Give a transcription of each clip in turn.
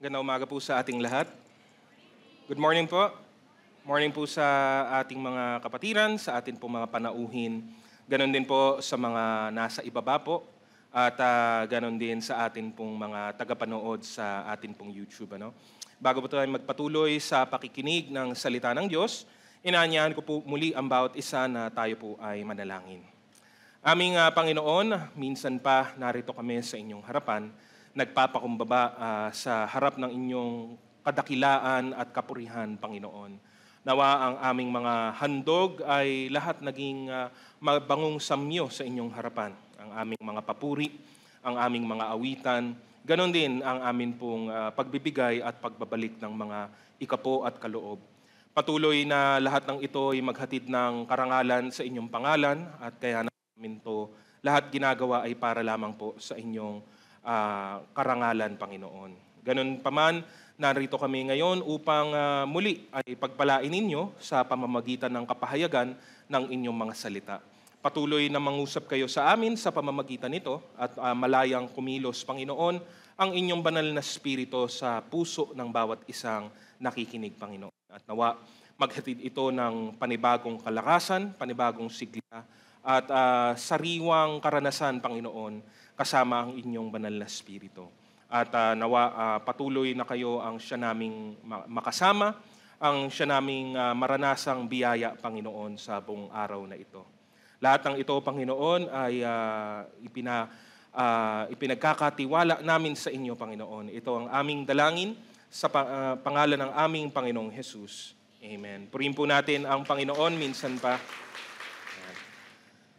Gandang umaga po sa ating lahat. Good morning po. Morning po sa ating mga kapatiran, sa ating po mga panauhin. Ganon din po sa mga nasa ibaba po. At ganon din sa ating pong mga tagapanood sa ating pong YouTube. Bago po tayo magpatuloy sa pakikinig ng salita ng Diyos, inaanyahan ko po muli ang bawat isa na tayo po ay manalangin. Aming Panginoon, minsan pa narito kami sa inyong harapan, nagpapakumbaba sa harap ng inyong kadakilaan at kapurihan, Panginoon. Nawa ang aming mga handog ay lahat naging mabangong samyo sa inyong harapan. Ang aming mga papuri, ang aming mga awitan, ganon din ang amin pong pagbibigay at pagbabalik ng mga ikapo at kaloob. Patuloy na lahat ng ito ay maghatid ng karangalan sa inyong pangalan at kaya namin to lahat ginagawa ay para lamang po sa inyong karangalan, Panginoon. Ganun pa man, narito kami ngayon upang muli ay pagpalain ninyo sa pamamagitan ng kapahayagan ng inyong mga salita. Patuloy na mangusap kayo sa amin sa pamamagitan nito at malayang kumilos, Panginoon, ang inyong banal na spirito sa puso ng bawat isang nakikinig, Panginoon. At nawa, maghatid ito ng panibagong kalakasan, panibagong sigla, at sariwang karanasan, Panginoon, kasama ang inyong banal na spirito. At nawa patuloy na kayo ang siya naming makasama, ang siya naming maranasang biyaya, Panginoon, sa buong araw na ito. Lahat ng ito, Panginoon, ay ipinagkakatiwala namin sa inyo, Panginoon. Ito ang aming dalangin sa pangalan ng aming Panginoong Jesus. Amen. Purihin po natin ang Panginoon minsan pa.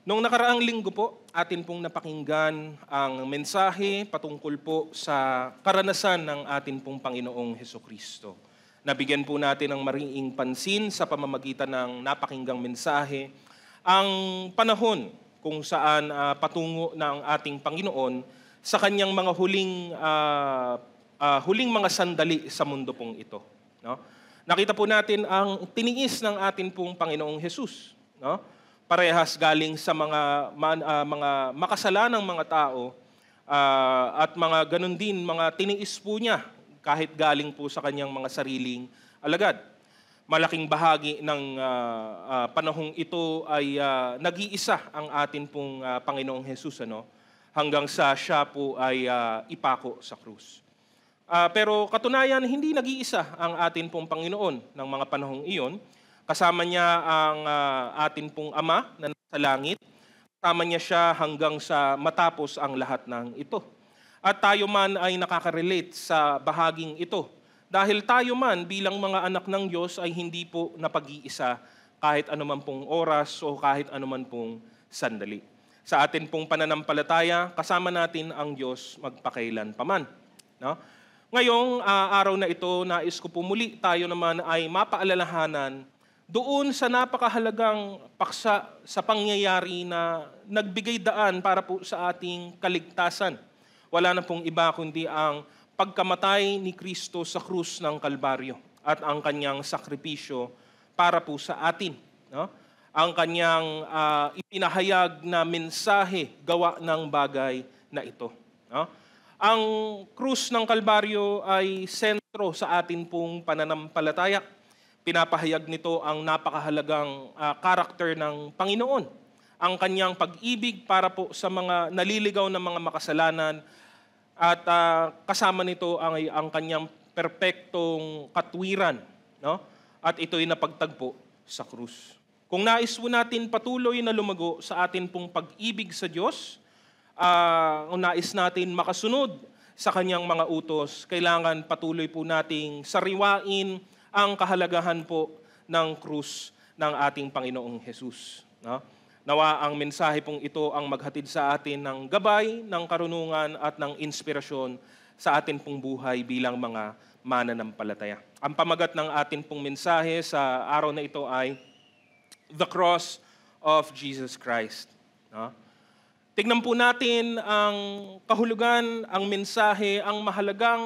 Noong nakaraang linggo po, atin pong napakinggan ang mensahe patungkol po sa karanasan ng atin pong Panginoong Hesukristo. Nabigyan po natin ng mariing pansin sa pamamagitan ng napakinggang mensahe ang panahon kung saan patungo ng ating Panginoon sa kanyang mga huling mga sandali sa mundo pong ito. No? Nakita po natin ang tiniis ng atin pong Panginoong Jesus. No? Parehas galing sa mga makasalanang mga tao at mga ganun din, mga tiniis po niya kahit galing po sa kanyang mga sariling alagad. Malaking bahagi ng panahong ito ay nag-iisa ang atin pong Panginoong Jesus, hanggang sa siya po ay ipako sa krus. Pero katunayan, hindi nag-iisa ang atin pong Panginoon ng mga panahong iyon. Kasama niya ang atin pong Ama na nasa langit. Kasama niya siya hanggang sa matapos ang lahat ng ito. At tayo man ay nakaka-relate sa bahaging ito. Dahil tayo man bilang mga anak ng Diyos ay hindi po napag-iisa kahit anuman pong oras o kahit anuman pong sandali. Sa atin pong pananampalataya, kasama natin ang Diyos magpakailan paman. No? Ngayong araw na ito, nais ko po muli tayo naman ay mapaalalahanan doon sa napakahalagang paksa sa pangyayari na nagbigay daan para po sa ating kaligtasan. Wala na pong iba kundi ang pagkamatay ni Kristo sa krus ng Kalbaryo at ang kanyang sakripisyo para po sa atin. No? Ang kanyang ipinahayag na mensahe gawa ng bagay na ito. No? Ang krus ng Kalbaryo ay sentro sa atin pong pananampalataya. Pinapahayag nito ang napakahalagang karakter ng Panginoon. Ang kanyang pag-ibig para po sa mga naliligaw na mga makasalanan at kasama nito ang kanyang perpektong katwiran. No? At ito'y napagtagpo sa krus. Kung nais po natin patuloy na lumago sa atin pong pag-ibig sa Diyos, kung nais natin makasunod sa kanyang mga utos, kailangan patuloy po nating sariwain ang kahalagahan po ng krus ng ating Panginoong Jesus. No? Nawa ang mensahe pong ito ang maghatid sa atin ng gabay, ng karunungan at ng inspirasyon sa atin pong buhay bilang mga mananampalataya. Ang pamagat ng atin pong mensahe sa araw na ito ay The Cross of Jesus Christ. No? Tignan po natin ang kahulugan, ang mensahe, ang mahalagang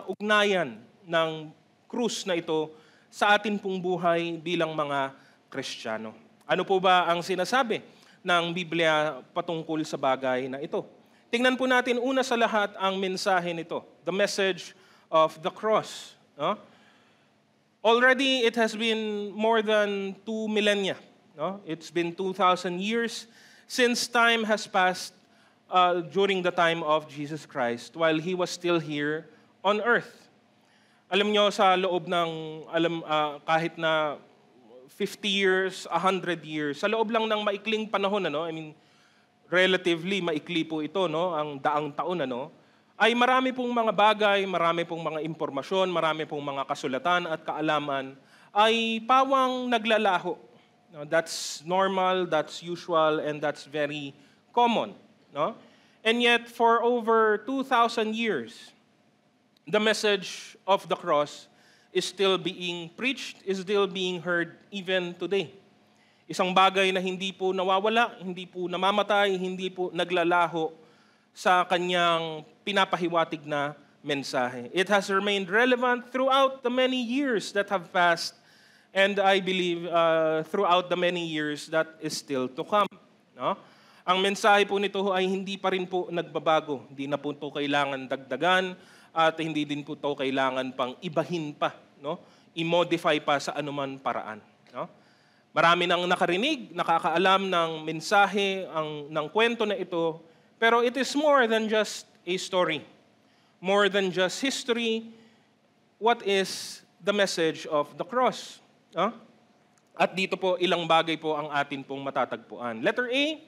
ugnayan ng krus na ito sa atin pong buhay bilang mga Kristiyano. Ano po ba ang sinasabi ng Biblia patungkol sa bagay na ito? Tingnan po natin una sa lahat ang mensahe nito, the message of the cross. No? Already, it has been more than 2 millennia. No? It's been 2,000 years since time has passed during the time of Jesus Christ while He was still here on earth. Alam nyo, sa loob ng kahit na 50 years, 100 years, sa loob lang ng maikling panahon, relatively maikli po ito, ang daang taon, ay marami pong mga bagay, marami pong mga impormasyon, marami pong mga kasulatan at kaalaman ay pawang naglalaho. That's normal, that's usual, and that's very common. No? And yet, for over 2,000 years, the message of the cross is still being preached, is still being heard even today. Isang bagay na hindi po nawawala, hindi po namamatay, hindi po naglalaho sa kanyang pinapahiwatig na mensahe. It has remained relevant throughout the many years that have passed, and I believe throughout the many years that is still to come. No? Ang mensahe po nito ay hindi pa rin po nagbabago. Hindi na po ito kailangan dagdagan at hindi din po ito kailangan pang ibahin pa, i-modify pa sa anuman paraan. No? Marami nang nakarinig, nakakaalam ng mensahe, ng kwento na ito, pero it is more than just a story. More than just history. What is the message of the cross? No? At dito po, ilang bagay po ang atin pong matatagpuan. Letter A,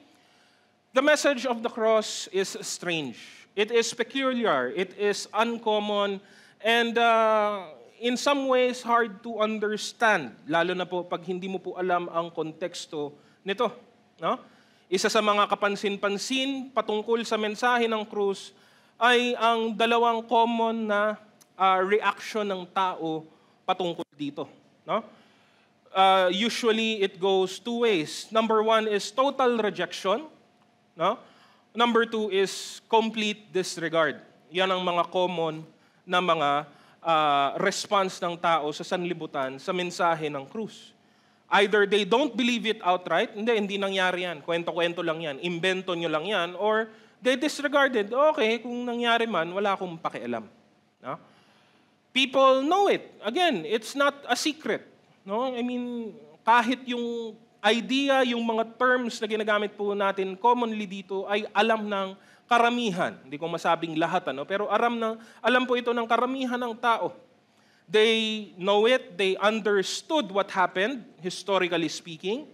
the message of the cross is strange. It is peculiar, it is uncommon, and in some ways hard to understand, lalo na po pag hindi mo po alam ang konteksto nito. No? Isa sa mga kapansin-pansin patungkol sa mensahe ng krus ay ang dalawang common na reaction ng tao patungkol dito. No? Usually it goes two ways. Number one is total rejection. No? Number two is complete disregard. Yan ang mga common na mga response ng tao sa sanlibutan sa mensahe ng krus. Either they don't believe it outright, hindi nangyari yan, kwento-kwento lang yan, imbento nyo lang yan, or they disregarded, okay, kung nangyari man, wala akong pakialam. No? People know it. Again, it's not a secret. No? Kahit yung idea, yung mga terms na ginagamit po natin commonly dito ay alam ng karamihan. Hindi ko masabing lahat, pero alam po ito ng karamihan ng tao. They know it, they understood what happened, historically speaking,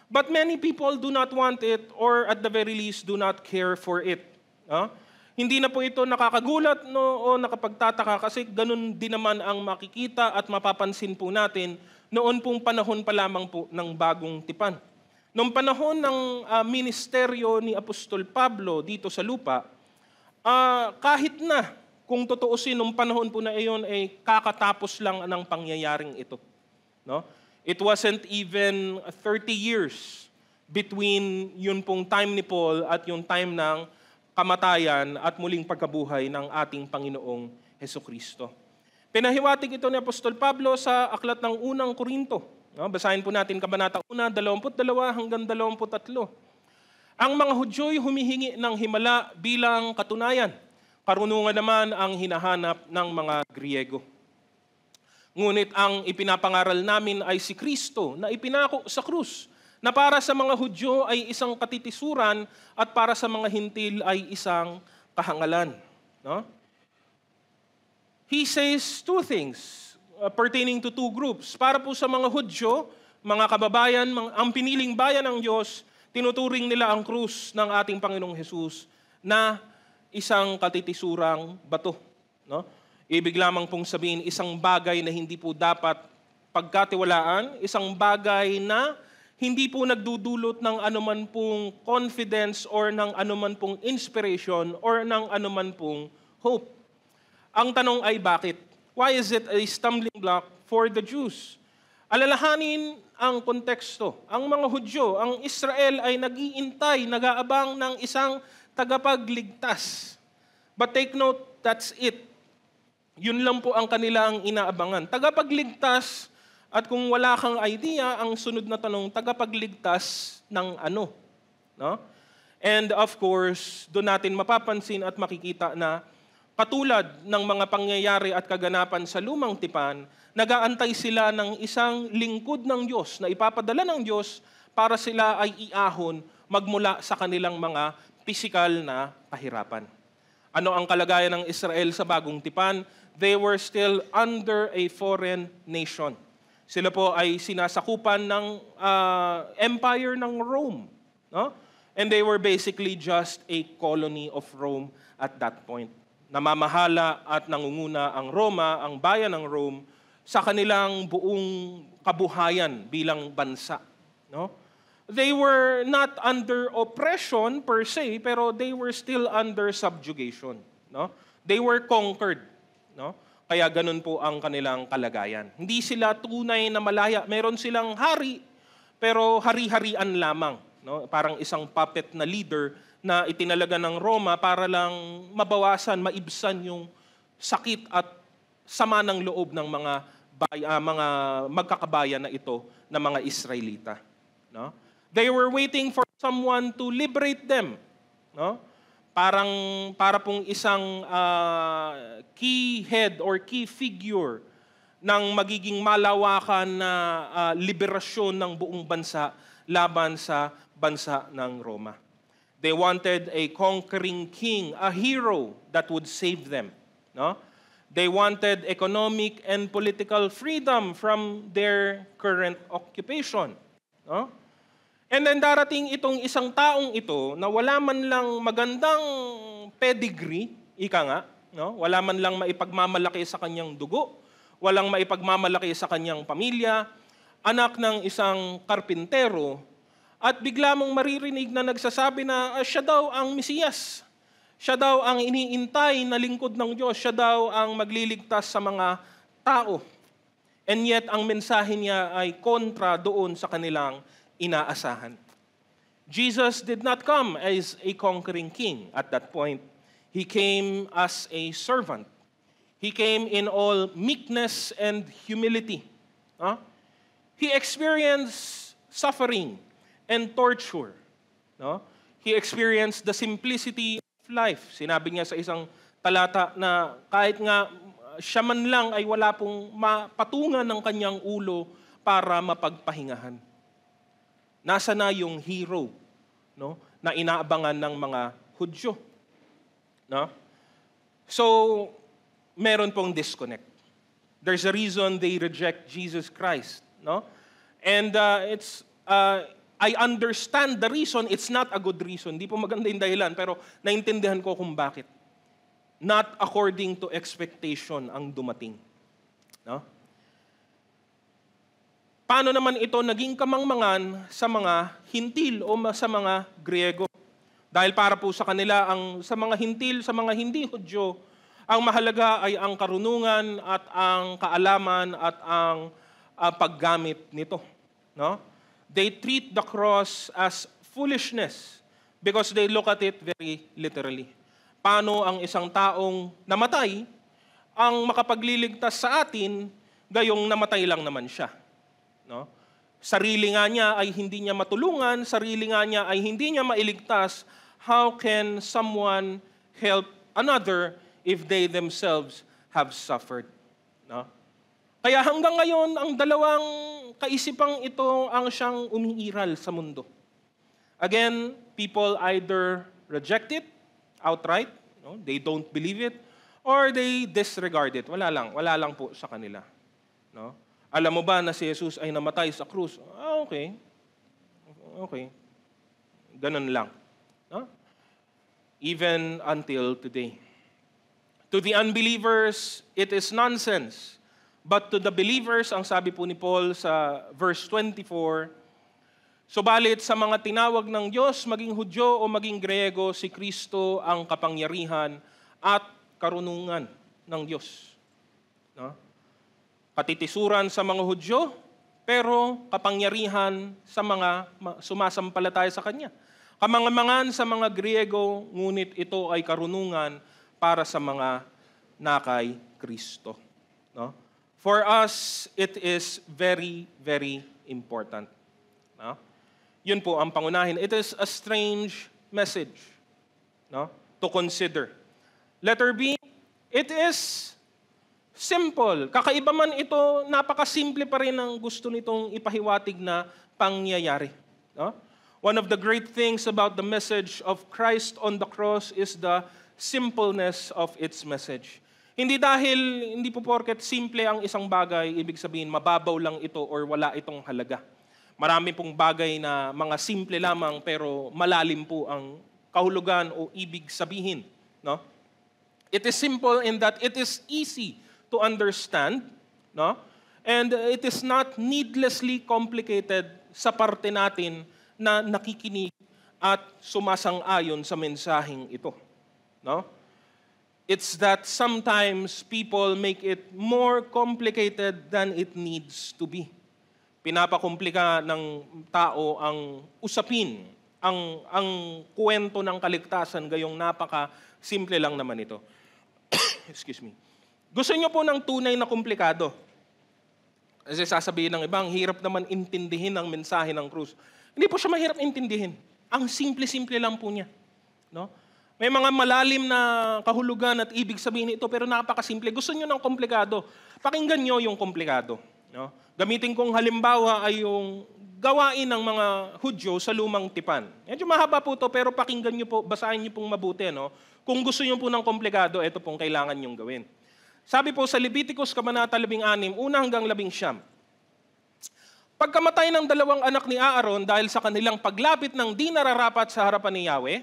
but many people do not want it or at the very least do not care for it. Hindi na po ito nakakagulat o nakapagtataka kasi ganun din naman ang makikita at mapapansin po natin noon pong panahon pa lamang po ng bagong tipan. Noong panahon ng ministeryo ni Apostol Pablo dito sa lupa, kahit na kung tutuusin noong panahon po na iyon ay kakatapos lang ng pangyayaring ito. No? It wasn't even 30 years between yun pong time ni Paul at yung time ng kamatayan at muling pagkabuhay ng ating Panginoong Hesukristo. Pinahiwatig ito ni Apostol Pablo sa aklat ng unang Korinto. No? Basahin po natin Kabanata 1, 22 hanggang 23. Ang mga Hudyo'y humihingi ng himala bilang katunayan. Karunungan naman ang hinahanap ng mga Griego. Ngunit ang ipinapangaral namin ay si Kristo na ipinako sa krus, na para sa mga Hudyo ay isang katitisuran at para sa mga Hintil ay isang kahangalan. No? He says two things pertaining to two groups. Para po sa mga Hudyo, mga kababayan, ang piniling bayan ng Diyos, tinuturing nila ang krus ng ating Panginoong Hesus na isang katitisurang bato. No? Ibig lamang pong sabihin, isang bagay na hindi po dapat pagkatiwalaan, isang bagay na hindi po nagdudulot ng anuman pong confidence or ng anuman pong inspiration or ng anuman pong hope. Ang tanong ay bakit? Why is it a stumbling block for the Jews? Alalahanin ang konteksto. Ang mga Hudyo, ang Israel ay nag-iintay, nag-aabang ng isang tagapagligtas. But take note, that's it. Yun lang po ang kanilang inaabangan. Tagapagligtas, at kung wala kang idea, ang sunod na tanong, tagapagligtas ng ano? No? And of course, doon natin mapapansin at makikita na Katulad ng mga pangyayari at kaganapan sa lumang tipan, nag-aantay sila ng isang lingkod ng Diyos na ipapadala ng Diyos para sila ay iahon magmula sa kanilang mga pisikal na kahirapan. Ano ang kalagayan ng Israel sa bagong tipan? They were still under a foreign nation. Sila po ay sinasakupan ng empire ng Rome. No? And they were basically just a colony of Rome at that point. Namamahala at nangunguna ang Roma, ang bayan ng Rome, sa kanilang buong kabuhayan bilang bansa. No? They were not under oppression per se, pero they were still under subjugation. No? They were conquered. No? Kaya ganun po ang kanilang kalagayan. Hindi sila tunay na malaya. Meron silang hari, pero hari-harian lamang. No? Parang isang puppet na leader na itinalaga ng Roma para lang mabawasan, maibsan yung sakit at sama ng loob ng mga magkakabayan na ito na mga Israelita. No? They were waiting for someone to liberate them. No? Para pong isang key head or key figure ng magiging malawakan na liberasyon ng buong bansa laban sa bansa ng Roma. They wanted a conquering king, a hero that would save them. No? They wanted economic and political freedom from their current occupation. No? And then darating itong isang taong ito na wala man lang magandang pedigree, ika nga, no? Wala man lang maipagmamalaki sa kanyang dugo, walang maipagmamalaki sa kanyang pamilya, anak ng isang karpintero, at bigla mong maririnig na nagsasabi na siya daw ang Mesiyas. Siya daw ang iniintay na lingkod ng Diyos. Siya daw ang magliligtas sa mga tao. And yet, ang mensahe niya ay kontra doon sa kanilang inaasahan. Jesus did not come as a conquering king at that point. He came as a servant. He came in all meekness and humility. He experienced suffering and torture. No? He experienced the simplicity of life. Sinabi niya sa isang talata na kahit nga siya man lang ay wala pong mapatungan ng kanyang ulo para mapagpahingahan. Nasa na yung hero, no, na inaabangan ng mga Hudyo. No? So, meron pong disconnect. There's a reason they reject Jesus Christ. No? And I understand the reason. It's not a good reason. Hindi po maganda yung dahilan, pero naintindihan ko kung bakit. Not according to expectation ang dumating. No? Paano naman ito naging kamangmangan sa mga Hintil o sa mga Griego? Dahil para po sa kanila, sa mga Hintil, sa mga hindi Hudyo, ang mahalaga ay ang karunungan at ang kaalaman at ang paggamit nito. No? They treat the cross as foolishness because they look at it very literally. Paano ang isang taong namatay ang makapagliligtas sa atin, gayong namatay lang naman siya. No? Sarili nga niya ay hindi niya matulungan, sarili nga niya ay hindi niya mailigtas. How can someone help another if they themselves have suffered? No? Kaya hanggang ngayon, ang dalawang kaisipang ito ang siyang umiiral sa mundo. Again, people either reject it outright, no? They don't believe it, or they disregard it. Wala lang po sa kanila. No? Alam mo ba na si Jesus ay namatay sa krus? Okay. Ganun lang. No? Even until today. To the unbelievers, it is nonsense. But to the believers, ang sabi po ni Paul sa verse 24, subalit sa mga tinawag ng Diyos, maging Hudyo o maging Griego, si Kristo ang kapangyarihan at karunungan ng Diyos. No? Katitisuran sa mga Hudyo, pero kapangyarihan sa mga sumasampalataya sa Kanya. Kamangamangan sa mga Griego, ngunit ito ay karunungan para sa mga nakay Kristo. No? For us, it is very, very important. No? Yun po ang pangunahin. It is a strange message, no, to consider. Letter B, It is simple. Kakaiba man ito, napakasimple pa rin ang gusto nitong ipahiwatig na pangyayari. No? One of the great things about the message of Christ on the cross is the simpleness of its message. Hindi po porket simple ang isang bagay, ibig sabihin mababaw lang ito or wala itong halaga. Marami pong bagay na mga simple lamang pero malalim po ang kahulugan o ibig sabihin. No? It is simple in that it is easy to understand, no? And it is not needlessly complicated sa parte natin na nakikinig at sumasang-ayon sa mensaheng ito. No? It's that sometimes people make it more complicated than it needs to be. Pinapakomplika ng tao ang usapin, ang kwento ng kaligtasan, gayong napaka-simple lang naman ito. Excuse me. Gusto niyo po ng tunay na komplikado? Kasi sasabihin ng ibang, hirap naman intindihin ang mensahe ng krus. Hindi po siya mahirap intindihin. Ang simple-simple lang po niya. No? May mga malalim na kahulugan at ibig sabihin ito, pero napakasimple. Gusto niyo ng komplikado? Pakinggan niyo yung komplikado. No? Gamitin kong halimbawa ay yung gawain ng mga Hudyo sa lumang tipan. Medyo mahaba po ito, pero pakinggan niyo po, basahin niyo pong mabuti. No? Kung gusto niyo po ng komplikado, ito pong kailangan niyong gawin. Sabi po sa Leviticus Kabanata 16, 1 hanggang 19, pagkamatay ng dalawang anak ni Aaron dahil sa kanilang paglapit ng di nararapat sa harapan ni Yahweh,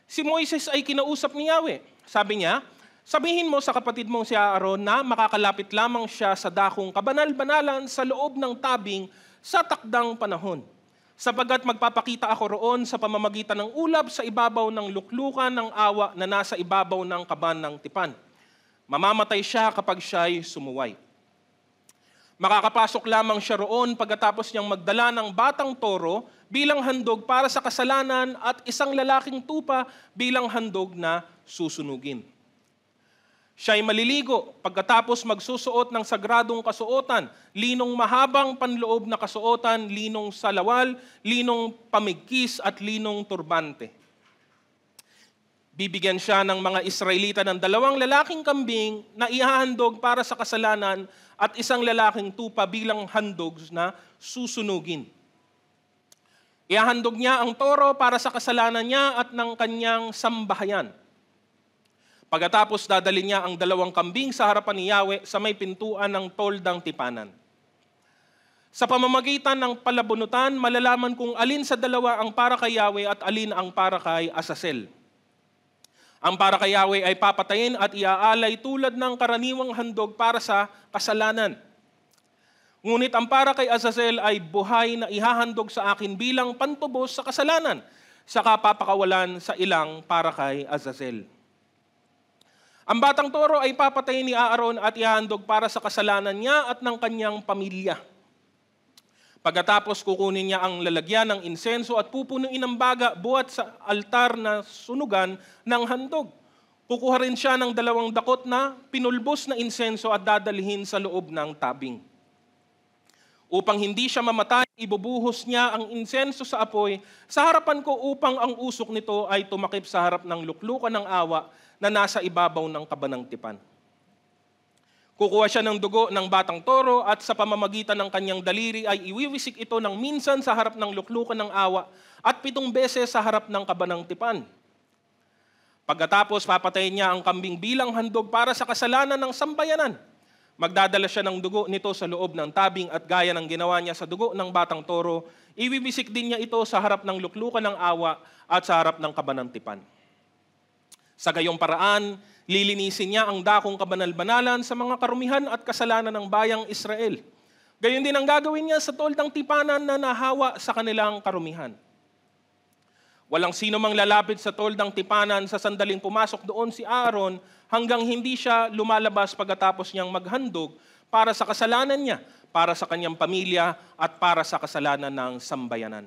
si Moises ay kinausap ni Yahweh. Sabi niya, sabihin mo sa kapatid mong si Aaron na makakalapit lamang siya sa dakong kabanal-banalan sa loob ng tabing sa takdang panahon. Sapagkat magpapakita ako roon sa pamamagitan ng ulap sa ibabaw ng luklukan ng awa na nasa ibabaw ng kaban ng tipan. Mamamatay siya kapag siya'y sumuway. Makakapasok lamang siya roon pagkatapos niyang magdala ng batang toro bilang handog para sa kasalanan at isang lalaking tupa bilang handog na susunugin. Siya'y maliligo pagkatapos magsusuot ng sagradong kasuotan, linong mahabang panloob na kasuotan, linong salawal, linong pamigkis at linong turbante. Bibigyan siya ng mga Israelita ng 2 lalaking kambing na ihahandog para sa kasalanan at isang lalaking tupa bilang handog na susunugin. Ihahandog niya ang toro para sa kasalanan niya at ng kanyang sambahayan. Pagkatapos dadalhin niya ang 2 kambing sa harapan ni Yahweh sa may pintuan ng toldang tipanan. Sa pamamagitan ng palabunutan, malalaman kung alin sa dalawa ang para kay Yahweh at alin ang para kay Azazel. Ang para kay Yahweh ay papatayin at iaalay tulad ng karaniwang handog para sa kasalanan. Ngunit ang para kay Azazel ay buhay na ihahandog sa akin bilang pantubos sa kasalanan, saka papakawalan sa ilang para kay Azazel. Ang batang toro ay papatayin ni Aaron at ihahandog para sa kasalanan niya at ng kanyang pamilya. Pagkatapos kukunin niya ang lalagyan ng insenso at pupunuin ng baga buhat sa altar na sunugan ng handog. Kukuha rin siya ng 2 dakot na pinulbos na insenso at dadalhin sa loob ng tabing. Upang hindi siya mamatay, ibubuhos niya ang insenso sa apoy sa harapan ko upang ang usok nito ay tumakip sa harap ng luklukan ng awa na nasa ibabaw ng kabanang tipan. Kukuha siya ng dugo ng batang toro at sa pamamagitan ng kanyang daliri ay iwiwisik ito ng minsan sa harap ng luklukan ng awa at 7 beses sa harap ng kabanang tipan. Pagkatapos papatayin niya ang kambing bilang handog para sa kasalanan ng sambayanan. Magdadala siya ng dugo nito sa loob ng tabing at gaya ng ginawa niya sa dugo ng batang toro, iwiwisik din niya ito sa harap ng luklukan ng awa at sa harap ng kabanang tipan. Sa gayong paraan, lilinisin niya ang dakong kabanal-banalan sa mga karumihan at kasalanan ng bayang Israel. Gayon din ang gagawin niya sa toldang tipanan na nahawa sa kanilang karumihan. Walang sino mang lalapit sa toldang tipanan sa sandaling pumasok doon si Aaron hanggang hindi siya lumalabas pagkatapos niyang maghandog para sa kasalanan niya, para sa kanyang pamilya at para sa kasalanan ng sambayanan.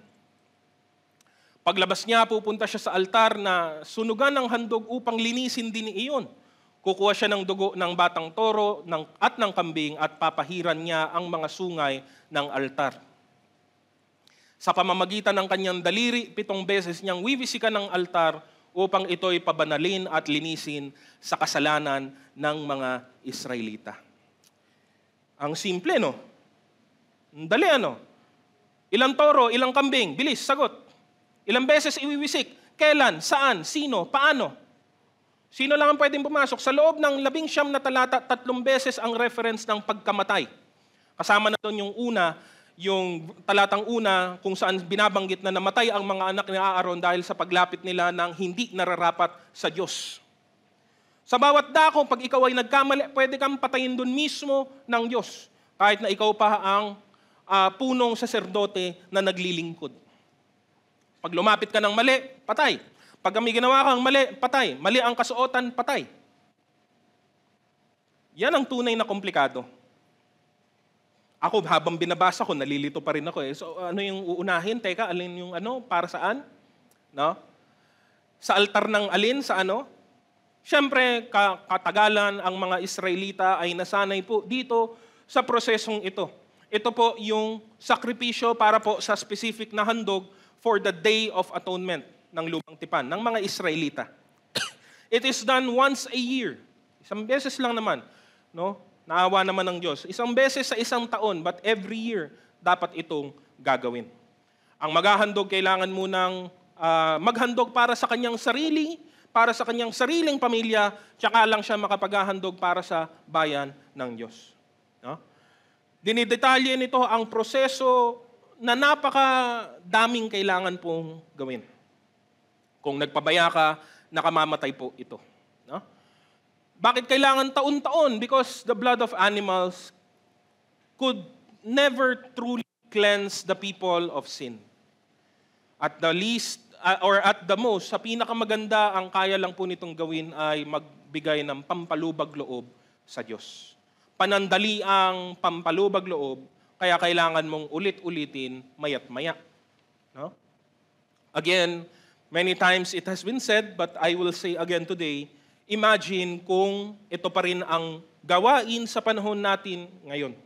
Paglabas niya, pupunta siya sa altar na sunugan ng handog upang linisin din iyon. Kukuha siya ng dugo ng batang toro at ng kambing at papahiran niya ang mga sungay ng altar. Sa pamamagitan ng kanyang daliri, 7 beses niyang wiwisikan ng altar upang ito'y pabanalin at linisin sa kasalanan ng mga Israelita. Ang simple, no? Dali, ano? Ilang toro, ilang kambing, bilis, sagot. Ilang beses iwiwisik, kailan, saan, sino, paano? Sino lang ang pwedeng pumasok? Sa loob ng 19 na talata, 3 beses ang reference ng pagkamatay. Kasama na doon yung una, yung talatang una, kung saan binabanggit na namatay ang mga anak ni Aaron dahil sa paglapit nila ng hindi nararapat sa Diyos. Sa bawat dako, pag ikaw ay nagkamali, pwede kang patayin doon mismo ng Diyos. Kahit na ikaw pa ang punong saserdote na naglilingkod. Pag lumapit ka ng mali, patay. Pag may ginawa kang mali, patay. Mali ang kasuotan, patay. Yan ang tunay na komplikado. Ako, habang binabasa ko, nalilito pa rin ako. So, ano yung uunahin? Teka, alin yung para saan? No? Sa altar ng alin? Sa ano? Siyempre, katagalan ang mga Israelita ay nasanay po dito sa prosesong ito. Ito po yung sakripisyo para po sa specific na handog for the Day of Atonement ng Lubang Tipan, ng mga Israelita. It is done once a year. Isang beses lang naman. No? Naawa naman ng Diyos. Isang beses sa isang taon, but every year, dapat itong gagawin. Ang maghahandog, kailangan munang maghandog para sa kanyang sarili, para sa kanyang sariling pamilya, tsaka lang siya makapaghahandog para sa bayan ng Diyos. No? Dinidetalye nito ang proseso na napakadaming kailangan pong gawin. Kung nagpabaya ka, nakamamatay po ito. No? Bakit kailangan taon-taon? Because the blood of animals could never truly cleanse the people of sin. At the least, or at the most, sa pinakamaganda, ang kaya lang po nitong gawin ay magbigay ng pampalubag loob sa Diyos. Panandali ang pampalubag loob, kaya kailangan mong ulit-ulitin mayat maya. No? Again, many times it has been said, but I will say again today, imagine kung ito pa rin ang gawain sa panahon natin ngayon.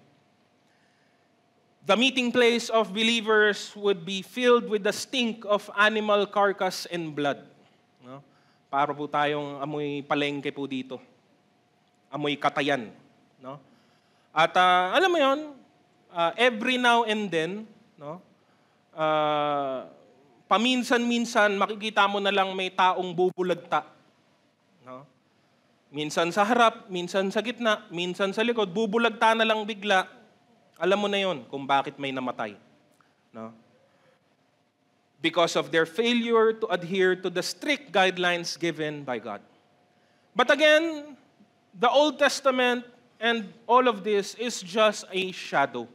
The meeting place of believers would be filled with the stink of animal carcass and blood. No? Para po tayong amoy palengke po dito. Amoy katayan. No? At alam mo yon, every now and then, no? Paminsan-minsan makikita mo na lang may taong bubulagta. No? Minsan sa harap, minsan sa gitna, minsan sa likod, bubulagta na lang bigla. Alam mo na yon kung bakit may namatay. No? Because of their failure to adhere to the strict guidelines given by God. But again, the Old Testament and all of this is just a shadow.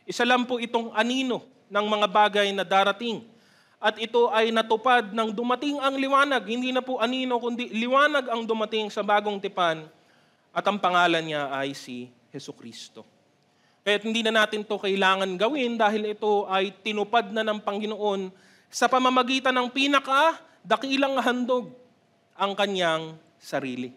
Isa lang po itong anino ng mga bagay na darating. At ito ay natupad ng dumating ang liwanag. Hindi na po anino, kundi liwanag ang dumating sa bagong tipan. At ang pangalan niya ay si Jesucristo. Kaya hindi na natin to kailangan gawin dahil ito ay tinupad na ng Panginoon sa pamamagitan ng pinaka-dakilang handog, ang kanyang sarili.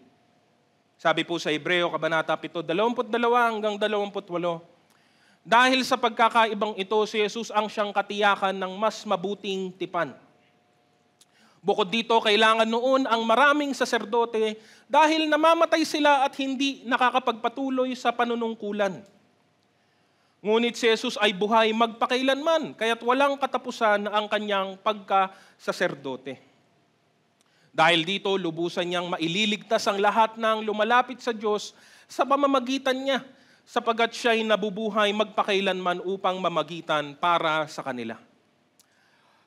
Sabi po sa Hebreo, Kabanata 7, 22 hanggang 28, dahil sa pagkakaibang ito, si Jesus ang siyang katiyakan ng mas mabuting tipan. Bukod dito, kailangan noon ang maraming saserdote dahil namamatay sila at hindi nakakapagpatuloy sa panunungkulan. Ngunit si Jesus ay buhay magpakailanman, kaya't walang katapusan ang kanyang pagka-saserdote. Dahil dito, lubusan niyang maililigtas ang lahat ng lumalapit sa Diyos sa pamamagitan niya, sapagat siya'y nabubuhay magpakailanman upang mamagitan para sa kanila.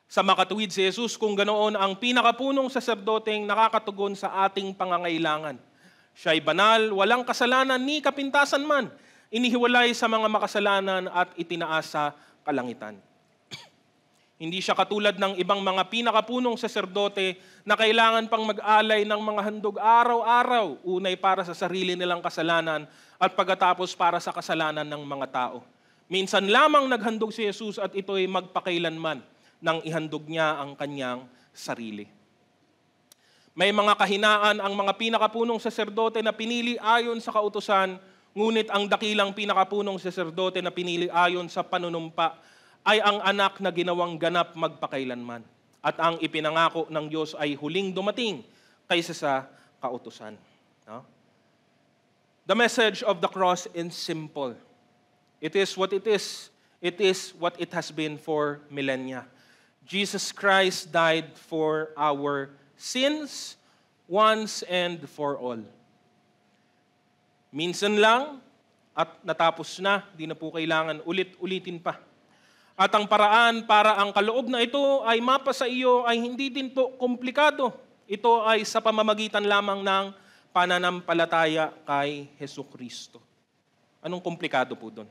Sa makatuwid si Jesus, kung ganoon ang pinakapunong saserdoteng nakakatugon sa ating pangangailangan. Siya'y banal, walang kasalanan ni kapintasan man, inihiwalay sa mga makasalanan at itinaas sa kalangitan. Hindi siya katulad ng ibang mga pinakapunong saserdote na kailangan pang mag-alay ng mga handog araw-araw, unay para sa sarili nilang kasalanan at pagkatapos para sa kasalanan ng mga tao. Minsan lamang naghandog si Jesus at ito'y magpakailanman nang ihandog niya ang kanyang sarili. May mga kahinaan ang mga pinakapunong saserdote na pinili ayon sa kautusan, ngunit ang dakilang pinakapunong saserdote na pinili ayon sa panunumpa ay ang anak na ginawang ganap magpakailanman. At ang ipinangako ng Diyos ay huling dumating kaysa sa kautusan. No? The message of the cross is simple. It is what it is. It is what it has been for millennia. Jesus Christ died for our sins once and for all. Minsan lang at natapos na, di na po kailangan ulit-ulitin pa. At ang paraan para ang kaloob na ito ay mapa sa iyo ay hindi din po komplikado. Ito ay sa pamamagitan lamang ng pananampalataya kay Hesukristo. Anong komplikado po doon?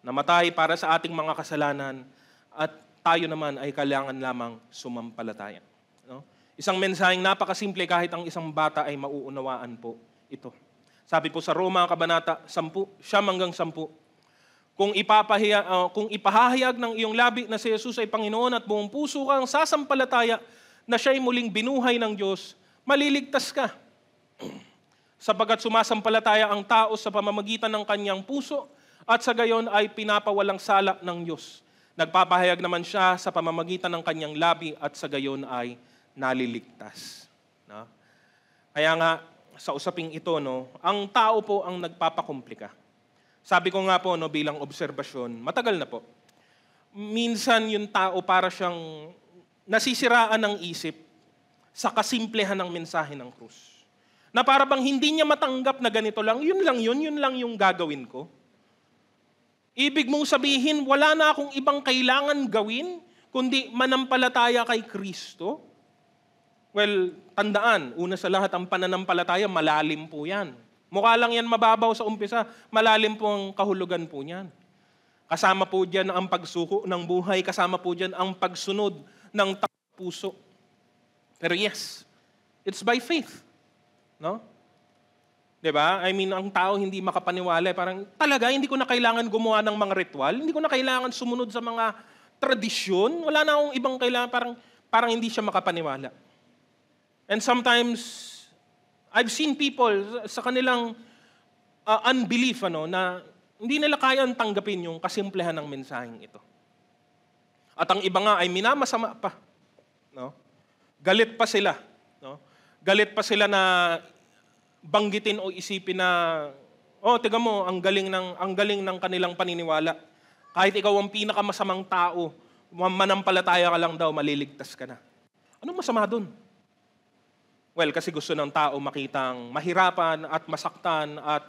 Namatay para sa ating mga kasalanan at tayo naman ay kailangan lamang sumampalataya. No? Isang mensaheng napakasimple kahit ang isang bata ay mauunawaan po ito. Sabi po sa Roma, Kabanata 10, 9-10, kung ipahahayag ng iyong labi na si Jesus ay Panginoon at buong puso kang sasampalataya na siya'y muling binuhay ng Diyos, maliligtas ka. Sapagkat sumasampalataya ang tao sa pamamagitan ng kanyang puso at sa gayon ay pinapawalang sala ng Diyos. Nagpapahayag naman siya sa pamamagitan ng kanyang labi at sa gayon ay naliligtas. No? Kaya nga, sa usaping ito, no, ang tao po ang nagpapakomplika. Sabi ko nga po, no, bilang obserbasyon, matagal na po. Minsan yung tao para siyang nasisiraan ng isip sa kasimplehan ng mensahe ng krus. Na para bang hindi niya matanggap na ganito lang, yun lang yung gagawin ko. Ibig mong sabihin, wala na akong ibang kailangan gawin, kundi manampalataya kay Kristo. Well, tandaan, una sa lahat, ang pananampalataya, malalim po yan. Mukha lang yan mababaw sa umpisa, malalim po ang kahulugan po niyan. Kasama po dyan ang pagsuko ng buhay, kasama po dyan ang pagsunod ng puso. Pero yes, it's by faith. No? Diba? I mean, ang tao hindi makapaniwala. Parang talaga, hindi ko na kailangan gumawa ng mga ritual, hindi ko na kailangan sumunod sa mga tradisyon, wala na akong ibang kailangan, parang hindi siya makapaniwala. And sometimes, I've seen people sa kanilang unbelief na hindi nila kayang tanggapin yung kasimplehan ng mensaheng ito. At ang iba nga ay minamasama pa. No? Galit pa sila. No? Galit pa sila na banggitin o isipin na, tiga mo, ang galing ng kanilang paniniwala. Kahit ikaw ang pinakamasamang tao, manampalataya ka lang daw, maliligtas ka na. Anong masama dun? Well, kasi gusto ng tao makitang mahirapan at masaktan at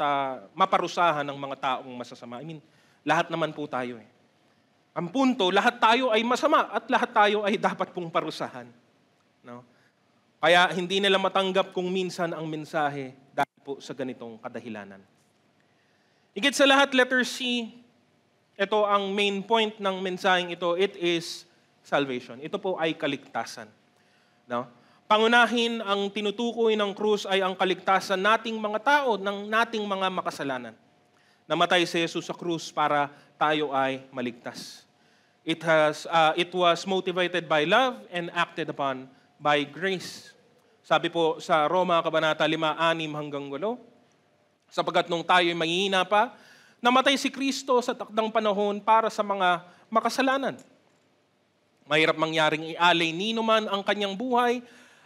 maparusahan ng mga taong masasama. I mean, lahat naman po tayo eh. Ang punto, lahat tayo ay masama at lahat tayo ay dapat pong parusahan. No? Kaya hindi nila matanggap kung minsan ang mensahe dahil po sa ganitong kadahilanan. Higit sa lahat, letter C, ito ang main point ng mensaheng ito, it is salvation. Ito po ay kaligtasan. No? Pangunahin ang tinutukoy ng krus ay ang kaligtasan nating mga tao, ng nating mga makasalanan. Namatay si Jesus sa krus para tayo ay maligtas. It was motivated by love and acted upon by grace. Sabi po sa Roma, Kabanata 5:6-8, sapagkat nung tayo ay mahihina pa, namatay si Kristo sa takdang panahon para sa mga makasalanan. Mahirap mangyaring ialay nino man ang kanyang buhay,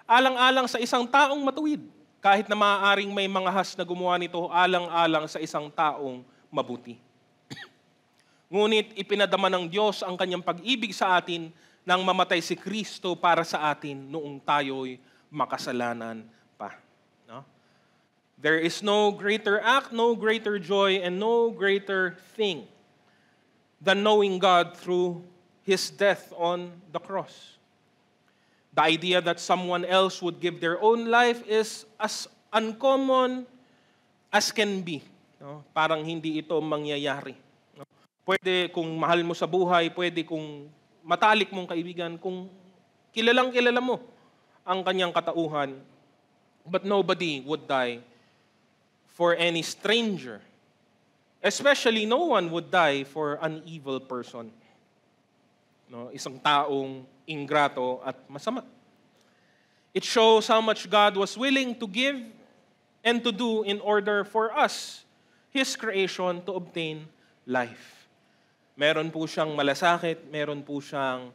alang-alang sa isang taong matuwid, kahit na maaaring may mga has na gumawa nito alang-alang sa isang taong mabuti. Ngunit ipinadama ng Diyos ang kanyang pag-ibig sa atin nang mamatay si Kristo para sa atin noong tayo'y makasalanan pa. No? There is no greater act, no greater joy, and no greater thing than knowing God through His death on the cross. The idea that someone else would give their own life is as uncommon as can be. No? Parang hindi ito mangyayari. No? Pwede kung mahal mo sa buhay, pwede kung matalik mong kaibigan, kung kilala mo ang kanyang katauhan, but nobody would die for any stranger. Especially no one would die for an evil person. No? Isang taong ingrato at masama. It shows how much God was willing to give and to do in order for us, His creation, to obtain life. Meron po siyang malasakit, meron po siyang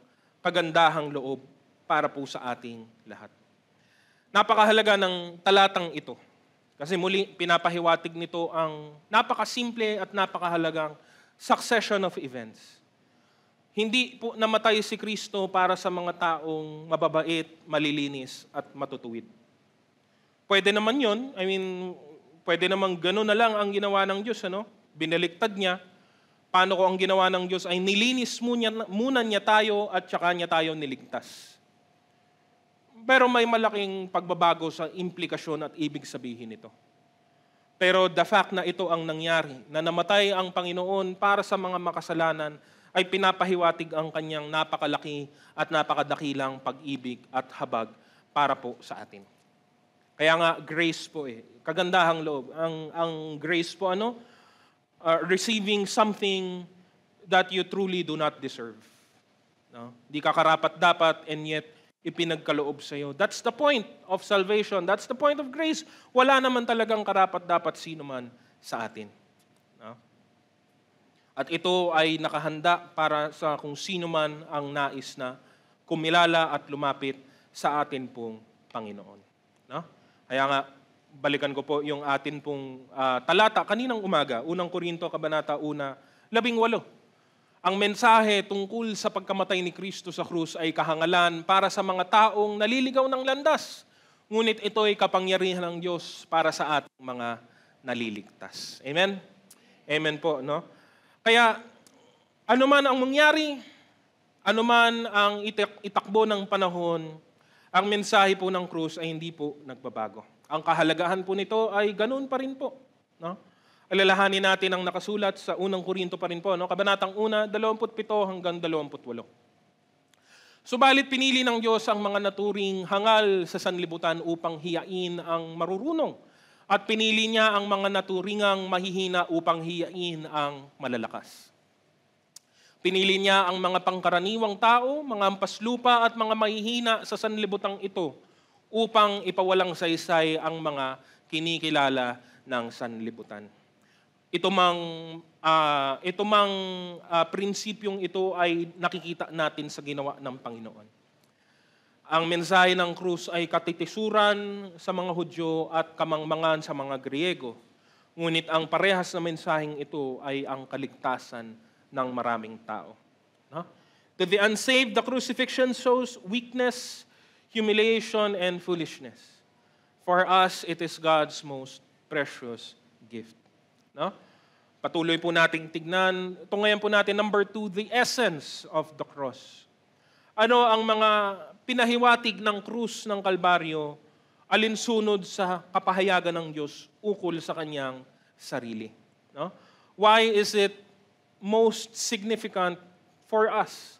kagandahang loob para po sa ating lahat. Napakahalaga ng talatang ito. Kasi muli, pinapahiwatig nito ang napakasimple at napakahalagang succession of events. Hindi po namatay si Kristo para sa mga taong mababait, malilinis at matutuwid. Pwede naman yun. Pwede naman gano'n na lang ang ginawa ng Diyos. Binaliktad niya. Paano ko ang ginawa ng Diyos ay nilinis muna niya tayo at saka niya tayo niligtas. Pero may malaking pagbabago sa implikasyon at ibig sabihin nito. Pero the fact na ito ang nangyari, na namatay ang Panginoon para sa mga makasalanan, ay pinapahiwatig ang kanyang napakalaki at napakadakilang pag-ibig at habag para po sa atin. Kaya nga, grace po kagandahang loob. Ang grace po receiving something that you truly do not deserve. Di ka karapat-dapat and yet ipinagkaloob sa iyo. That's the point of salvation. That's the point of grace. Wala naman talagang karapat-dapat sino man sa atin. At ito ay nakahanda para sa kung sino man ang nais na kumilala at lumapit sa atin pong Panginoon. Kaya nga, balikan ko po yung atin pong talata kaninang umaga, 1 Korinto, Kabanata 1, 18. Ang mensahe tungkol sa pagkamatay ni Kristo sa krus ay kahangalan para sa mga taong naliligaw ng landas. Ngunit ito ay kapangyarihan ng Diyos para sa ating mga naliligtas. Amen? Amen po, Kaya, anuman ang mangyari, anuman ang itakbo ng panahon, ang mensahe po ng krus ay hindi po nagbabago. Ang kahalagahan po nito ay ganun pa rin po. Alalahanin natin ang nakasulat sa 1 Korinto pa rin po, Kabanatang 1, 27 hanggang 28. Subalit pinili ng Diyos ang mga naturing hangal sa sanlibutan upang hiyain ang marurunong. At pinili niya ang mga naturingang mahihina upang hiyain ang malalakas. Pinili niya ang mga pangkaraniwang tao, mga ampaslupa at mga mahihina sa sanlibutang ito upang ipawalang saysay ang mga kinikilala ng sanlibutan. Ito mang prinsipyong ito ay nakikita natin sa ginawa ng Panginoon. Ang mensahe ng krus ay katitisuran sa mga Hudyo at kamangmangan sa mga Griego. Ngunit ang parehas na mensaheng ito ay ang kaligtasan ng maraming tao. To the unsaved, the crucifixion shows weakness, humiliation, and foolishness. For us, it is God's most precious gift. Patuloy po nating tignan. Ito ngayon po natin, number 2, the essence of the cross. Ano ang mga pinahiwatig ng krus ng Kalbaryo alinsunod sa kapahayagan ng Diyos ukol sa kanyang sarili? Why is it most significant for us?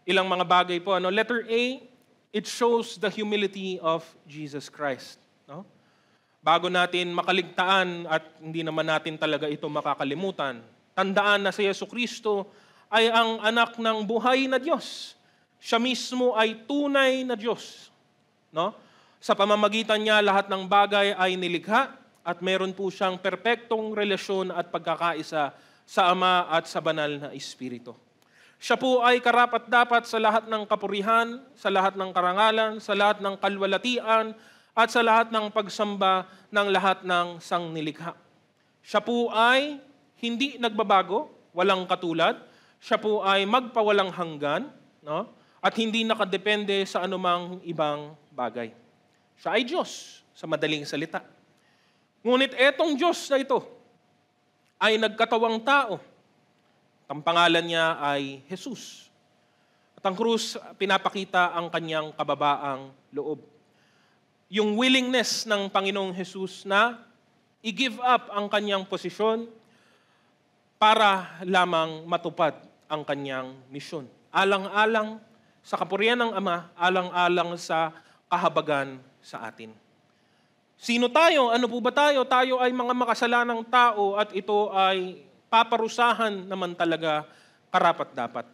Ilang mga bagay po. Letter A, it shows the humility of Jesus Christ. Bago natin makaligtaan at hindi naman natin talaga ito makakalimutan, tandaan na si Jesucristo ay ang anak ng buhay na Diyos. Siya mismo ay tunay na Diyos. Sa pamamagitan niya, lahat ng bagay ay nilikha at meron po siyang perpektong relasyon at pagkakaisa sa Ama at sa banal na Espiritu. Siya po ay karapat-dapat sa lahat ng kapurihan, sa lahat ng karangalan, sa lahat ng kalwalatian, at sa lahat ng pagsamba ng lahat ng sangnilikha. Siya po ay hindi nagbabago, walang katulad. Siya po ay magpawalang hanggan, at hindi nakadepende sa anumang ibang bagay. Siya ay Diyos, sa madaling salita. Ngunit etong Diyos na ito ay nagkatawang tao. Ang pangalan niya ay Jesus. At ang krus, pinapakita ang kanyang kababaang loob. Yung willingness ng Panginoong Jesus na i-give up ang kanyang posisyon para lamang matupad ang kanyang misyon. Alang-alang sa kapurihan ng Ama, alang-alang sa kahabagan sa atin. Sino tayo? Ano po ba tayo? Tayo ay mga makasalanang tao at ito ay paparusahan naman talaga karapat-dapat.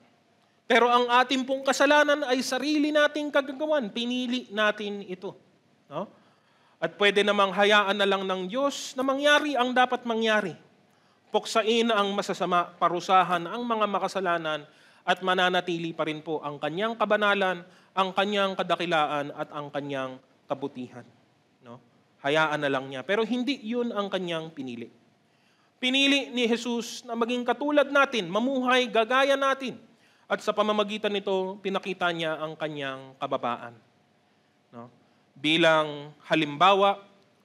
Pero ang ating pong kasalanan ay sarili nating kagagawan. Pinili natin ito. At pwede namang hayaan na lang ng Diyos na mangyari ang dapat mangyari. Puksain ang masasama, parusahan ang mga makasalanan at mananatili pa rin po ang kanyang kabanalan, ang kanyang kadakilaan at ang kanyang kabutihan. No? Hayaan na lang niya. Pero hindi yun ang kanyang pinili. Pinili ni Jesus na maging katulad natin, mamuhay gagaya natin. At sa pamamagitan nito, pinakita niya ang kanyang kababaan. No? Bilang halimbawa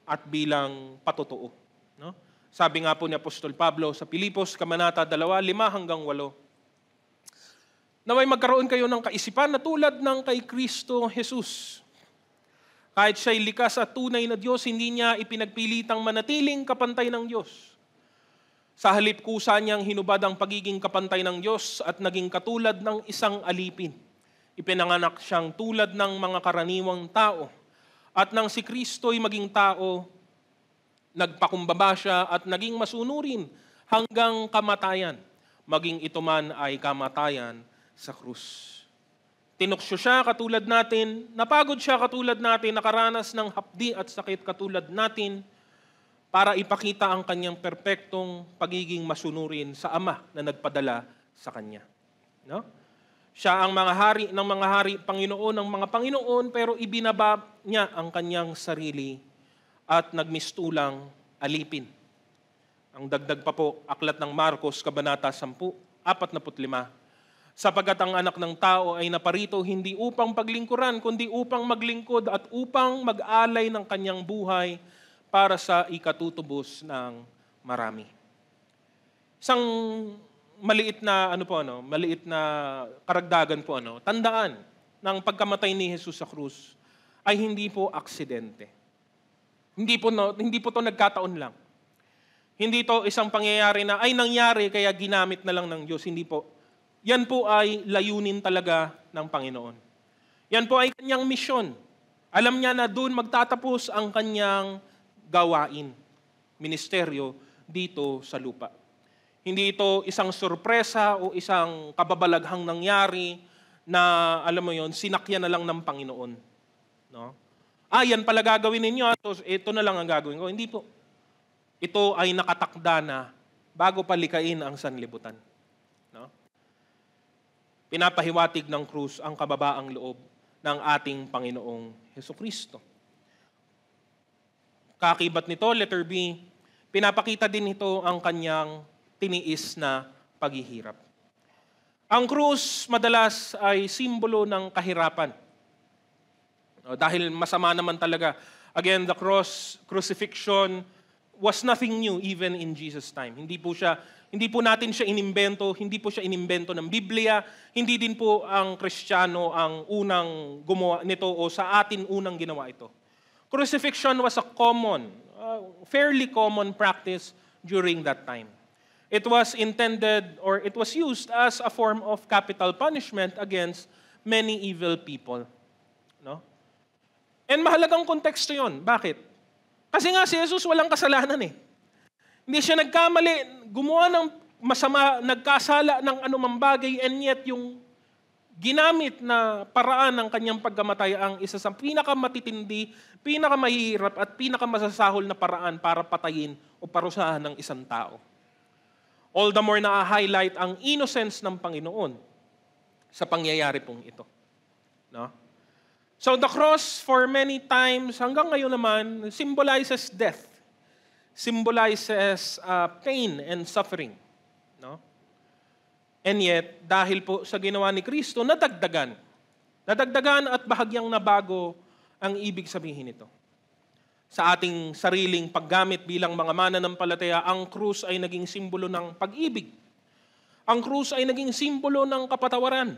at bilang patotoo. No? Sabi nga po ni Apostol Pablo sa Pilipos, Kabanata 2, 5-8, naway magkaroon kayo ng kaisipan na tulad ng kay Kristo Jesus. Kahit siya'y likas at tunay na Diyos, hindi niya ipinagpilitang manatiling kapantay ng Diyos. Sa halip kusa niyang hinubad ang pagiging kapantay ng Diyos at naging katulad ng isang alipin. Ipinanganak siyang tulad ng mga karaniwang tao. At nang si Kristo'y maging tao, nagpakumbaba siya at naging masunurin hanggang kamatayan. Maging ito man ay kamatayan sa krus. Tinuksyo siya katulad natin, napagod siya katulad natin, nakaranas ng hapdi at sakit katulad natin, para ipakita ang kanyang perpektong pagiging masunurin sa Ama na nagpadala sa kanya. No? Siya ang mga hari ng mga hari, Panginoon ng mga Panginoon, pero ibinaba niya ang kanyang sarili at nagmistulang alipin. Ang dagdag pa po, aklat ng Marcos, Kabanata 10, 45. Sapagkat ang anak ng tao ay naparito hindi upang paglingkuran, kundi upang maglingkod at upang mag-alay ng kanyang buhay para sa ikatutubos ng marami. Isang maliit na maliit na karagdagan po tandaan ng pagkamatay ni Jesus sa krus ay hindi po aksidente. Hindi po to nagkataon lang. Hindi to isang pangyayari na ay nangyari kaya ginamit na lang ng Diyos, hindi po. Yan po ay layunin talaga ng Panginoon. Yan po ay kanyang misyon. Alam niya na doon magtatapos ang kanyang gawain, ministeryo dito sa lupa. Hindi ito isang sorpresa o isang kababalaghang nangyari na, alam mo yon, sinakyan na lang ng Panginoon. No? Yan pala gagawin ninyo, ito na lang ang gagawin ko. Hindi po. Ito ay nakatakda na bago palikain ang sanlibutan. No? Pinapahiwatig ng krus ang kababaang loob ng ating Panginoong Hesukristo. Kakibat nito, letter B, pinapakita din ito ang kanyang tiniis na paghihirap. Ang krus madalas ay simbolo ng kahirapan. Dahil masama naman talaga. Again, the crucifixion was nothing new even in Jesus' time. Hindi po natin siya inimbento, hindi po siya inimbento ng Biblia, hindi din po ang Kristiyano ang unang gumawa nito o sa atin unang ginawa ito. Crucifixion was a fairly common practice during that time. It was intended or it was used as a form of capital punishment against many evil people. No? And mahalagang konteksto yon. Bakit? Kasi nga si Jesus walang kasalanan eh. Hindi siya nagkamali, gumawa ng masama, nagkasala ng anumang bagay, and yet yung ginamit na paraan ng kanyang pagkamatay ang isa sa pinakamatitindi, pinakamahirap at pinakamasasahol na paraan para patayin o parusahan ng isang tao. All the more na-highlight ang innocence ng Panginoon sa pangyayari pong ito. No? So the cross for many times, hanggang ngayon naman, symbolizes death. Symbolizes pain and suffering. No? And yet, dahil po sa ginawa ni Kristo, nadagdagan at bahagyang nabago ang ibig sabihin nito. Sa ating sariling paggamit bilang mga mananampalataya, ang krus ay naging simbolo ng pag-ibig. Ang krus ay naging simbolo ng kapatawaran.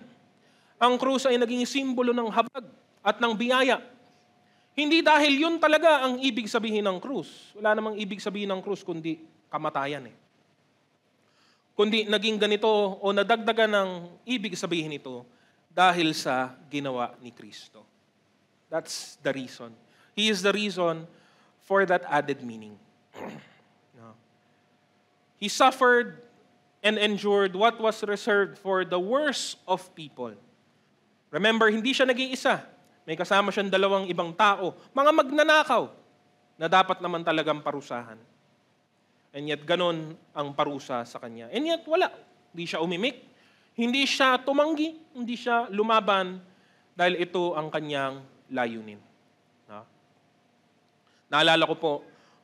Ang krus ay naging simbolo ng habag at ng biyaya. Hindi dahil yun talaga ang ibig sabihin ng krus. Wala namang ibig sabihin ng krus kundi kamatayan eh. Kundi naging ganito o nadagdagan ng ibig sabihin ito dahil sa ginawa ni Kristo. That's the reason. He is the reason for that added meaning. No. He suffered and endured what was reserved for the worst of people. Remember, hindi siya nag-iisa. May kasama siyang 2 ibang tao, mga magnanakaw, na dapat naman talagang parusahan. And yet, ganon ang parusa sa kanya. And yet, wala. Hindi siya umimik. Hindi siya tumanggi, hindi siya lumaban dahil ito ang kanyang layunin. No? Naalala ko po,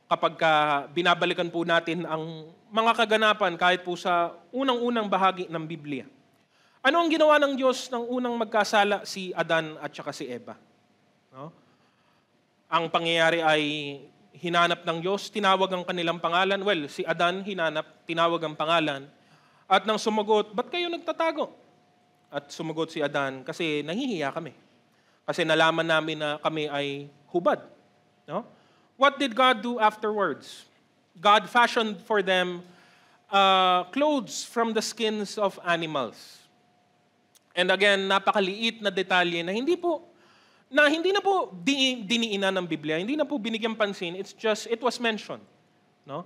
kapag binabalikan po natin ang mga kaganapan kahit po sa unang-unang bahagi ng Biblia. Ano ang ginawa ng Diyos nang unang magkasala si Adan at saka si Eva? No? Ang pangyayari ay hinanap ng Diyos, tinawag ang kanilang pangalan. Well, si Adan hinanap, tinawag ang pangalan. At nang sumagot, ba't kayo nagtatago? At sumagot si Adan, kasi nahihiya kami. Kasi nalaman namin na kami ay hubad. No? What did God do afterwards? God fashioned for them clothes from the skins of animals. And again, napakaliit na detalye na hindi na po diniinan ng Biblia, hindi na po binigyan pansin, it was mentioned. No?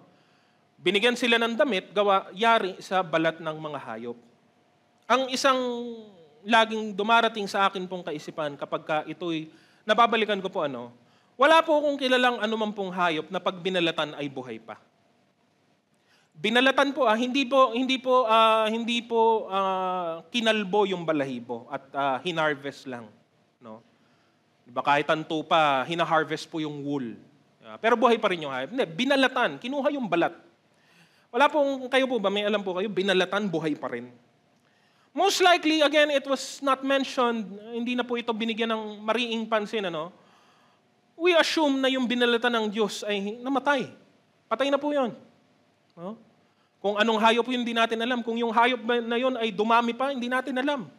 Binigyan sila ng damit, yari sa balat ng mga hayop. Ang isang laging dumarating sa akin pong kaisipan kapag ito'y nababalikan ko po wala po akong kilalang anuman pong hayop na pag binalatan ay buhay pa. Binalatan po, hindi po kinalbo yung balahibo at hinarvest lang. No? Diba, kahit ang tupa, hina-harvest po yung wool. Pero buhay pa rin yung hayop. Hindi, binalatan, kinuha yung balat. Wala pong, kayo po ba, may alam po kayo, binalatan, buhay pa rin. Most likely, again, it was not mentioned, hindi na po ito binigyan ng mariing pansin, We assume na yung binalatan ng Diyos ay namatay. Patay na po yun. No? Kung anong hayop yun, hindi natin alam. Kung yung hayop na yun ay dumami pa, hindi natin alam.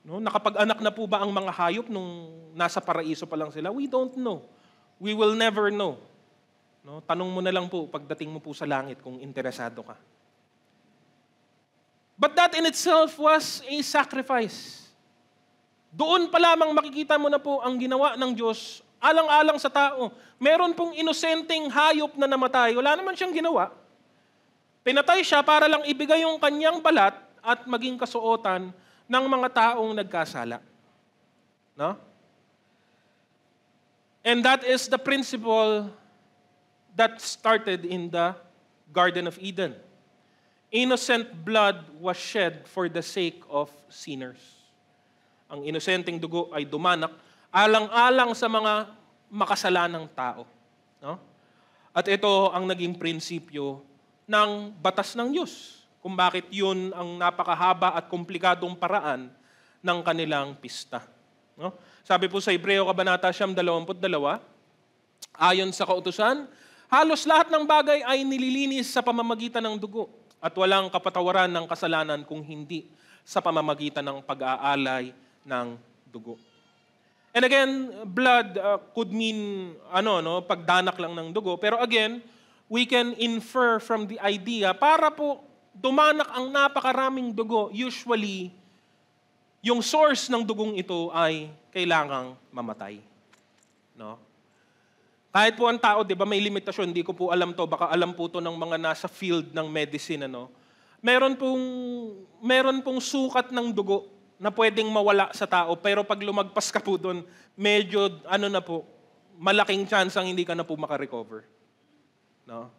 No? Nakapag-anak na po ba ang mga hayop nung nasa paraiso pa lang sila? We don't know. We will never know. No? Tanong mo na lang po pagdating mo po sa langit kung interesado ka. But that in itself was a sacrifice. Doon pa lamang makikita mo na po ang ginawa ng Diyos alang-alang sa tao. Meron pong inosenteng hayop na namatay. Wala naman siyang ginawa. Pinatay siya para lang ibigay yung kanyang balat at maging kasuotan ng mga taong nagkasala. No? And that is the principle that started in the Garden of Eden. Innocent blood was shed for the sake of sinners. Ang inosenteng dugo ay dumanak alang-alang sa mga makasalanang tao. No? At ito ang naging prinsipyo ng batas ng Diyos, kung bakit yun ang napakahaba at komplikadong paraan ng kanilang pista. No? Sabi po sa Hebreo Kabanata 22, ayon sa kautusan, halos lahat ng bagay ay nililinis sa pamamagitan ng dugo at walang kapatawaran ng kasalanan kung hindi sa pamamagitan ng pag-aalay ng dugo. And again, blood could mean pagdanak lang ng dugo. Pero again, we can infer from the idea, para po dumanak ang napakaraming dugo, usually, yung source ng dugong ito ay kailangang mamatay. No? Kahit po ang tao, di ba, may limitasyon, hindi ko po alam to, baka alam po to ng mga nasa field ng medicine, Meron pong sukat ng dugo na pwedeng mawala sa tao, pero pag lumagpas ka po doon, medyo, malaking chance ang hindi ka na po makarecover. No?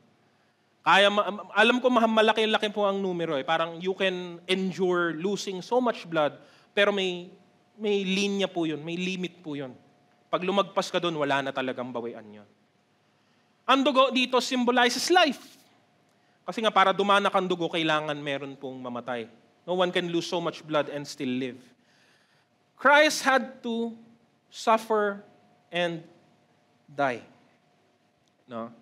Alam ko malaki-laki po ang numero. Parang you can endure losing so much blood, pero may linya po yun, may limit po yun. Pag lumagpas ka doon, wala na talagang bawian yun. Ang dugo dito symbolizes life. Kasi nga para dumanak ang dugo, kailangan meron pong mamatay. No one can lose so much blood and still live. Christ had to suffer and die. No?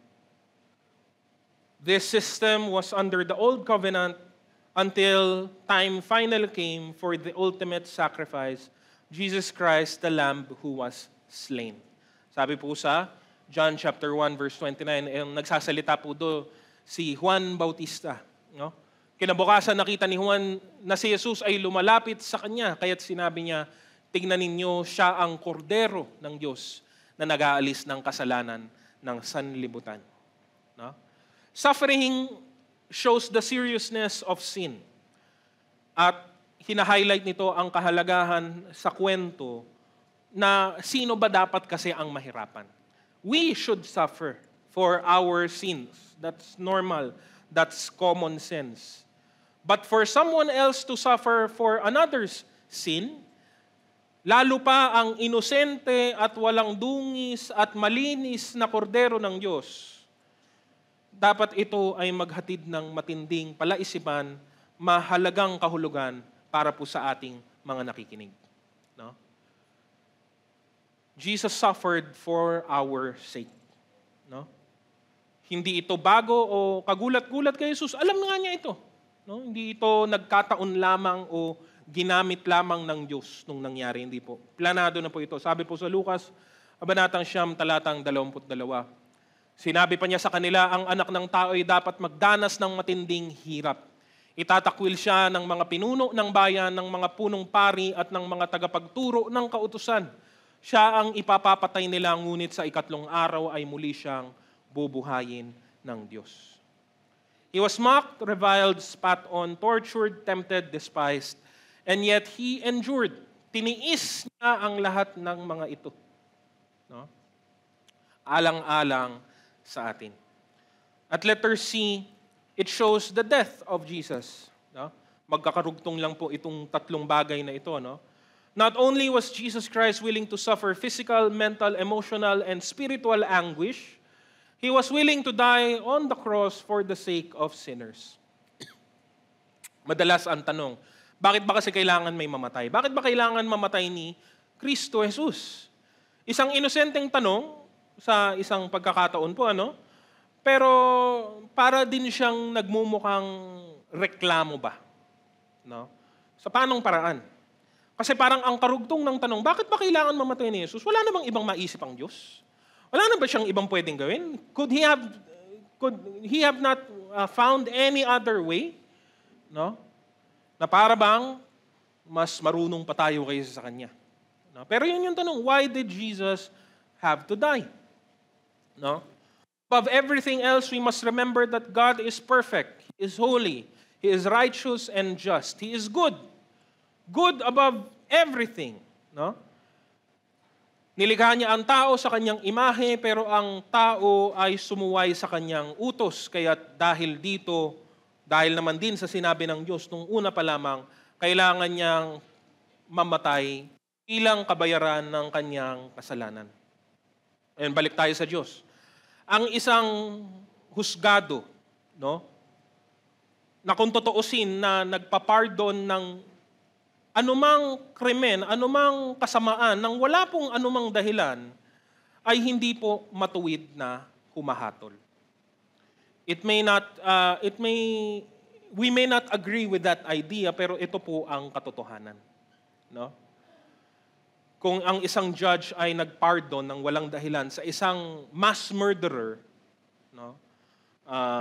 This system was under the old covenant until time finally came for the ultimate sacrifice, Jesus Christ, the Lamb who was slain. Sabi po sa John chapter 1 verse 29, nagsasalita po do si Juan Bautista. No? Kinabukasan nakita ni Juan na si Jesus ay lumalapit sa kanya, kaya't sinabi niya, tingnan ninyo, siya ang kordero ng Diyos na nag-aalis ng kasalanan ng sanlibutan. No? Suffering shows the seriousness of sin. At hina-highlight nito ang kahalagahan sa kwento na sino ba dapat kasi ang mahirapan. We should suffer for our sins. That's normal. That's common sense. But for someone else to suffer for another's sin, lalo pa ang inosente at walang dungis at malinis na kordero ng Diyos, dapat ito ay maghatid ng matinding palaisipan, mahalagang kahulugan para po sa ating mga nakikinig. No? Jesus suffered for our sake. No? Hindi ito bago o kagulat-gulat kay Jesus. Alam nga niya ito. No? Hindi ito nagkataon lamang o ginamit lamang ng Diyos nung nangyari. Hindi po. Planado na po ito. Sabi po sa Lucas, Kabanatang 9, talatang 22. Sinabi pa niya sa kanila, ang anak ng tao ay dapat magdanas ng matinding hirap. Itatakwil siya ng mga pinuno ng bayan, ng mga punong pari at ng mga tagapagturo ng kautusan. Siya ang ipapapatay nila, ngunit sa ikatlong araw ay muli siyang bubuhayin ng Diyos. He was mocked, reviled, spat on, tortured, tempted, despised, and yet He endured. Tiniis niya ang lahat ng mga ito. No? Alang-alang sa atin. At letter C, it shows the death of Jesus. No? Magkakarugtong lang po itong tatlong bagay na ito. No? Not only was Jesus Christ willing to suffer physical, mental, emotional, and spiritual anguish, He was willing to die on the cross for the sake of sinners. Madalas ang tanong, bakit ba kasi kailangan may mamatay? Bakit ba kailangan mamatay ni Kristo Jesus? Isang inosenteng tanong sa isang pagkakataon po, ano? Pero para din siyang nagmumukhang reklamo ba? No? Sa paanong paraan? Kasi parang ang karugtong ng tanong, bakit ba kailangan mamatay ni Jesus? Wala namang ibang maisip ang Diyos? Wala na ba siyang ibang pwedeng gawin? Could he have not found any other way? No? Na para bang mas marunong pa tayo kaysa sa Kanya. No? Pero yun yung tanong, why did Jesus have to die? No? Above everything else, we must remember that God is perfect. He is holy. He is righteous and just. He is good. Good above everything. No? Nilikha niya ang tao sa kanyang imahe, pero ang tao ay sumuway sa kanyang utos. Kaya dahil dito, dahil naman din sa sinabi ng Diyos, nung una pa lamang, kailangan niyang mamatay bilang kabayaran ng kanyang kasalanan. Ayan, balik tayo sa Diyos. Ang isang husgado, no, na kung totoosin na nagpapardon ng anumang krimen, anumang kasamaan, nang wala pong anumang dahilan, ay hindi po matuwid na humahatol. We may not agree with that idea, pero ito po ang katotohanan. No? Kung ang isang judge ay nagpardon ng walang dahilan sa isang mass murderer, no,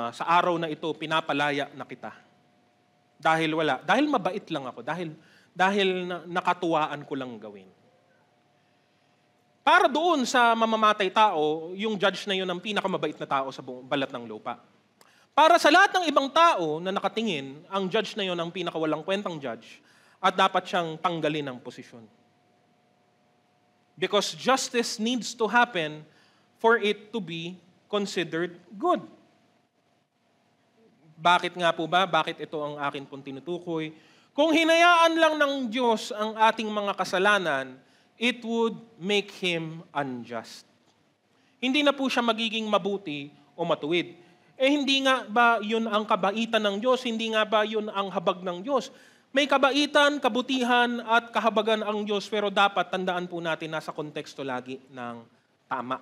sa araw na ito, pinapalaya na kita. Dahil mabait lang ako, dahil nakatuwaan ko lang gawin. Para doon sa mamamatay tao, yung judge na yun ang pinakamabait na tao sa balat ng lupa. Para sa lahat ng ibang tao na nakatingin, ang judge na yun ang pinakawalang kwentang judge at dapat siyang tanggalin ng posisyon. Because justice needs to happen for it to be considered good. Bakit nga po ba? Bakit ito ang akin pong tinutukoy? Kung hinayaan lang ng Diyos ang ating mga kasalanan, it would make Him unjust. Hindi na po siya magiging mabuti o matuwid. Hindi nga ba yun ang kabaitan ng Diyos? Hindi nga ba yun ang habag ng Diyos? May kabaitan, kabutihan at kahabagan ang Diyos, pero dapat tandaan po natin nasa konteksto lagi ng tama.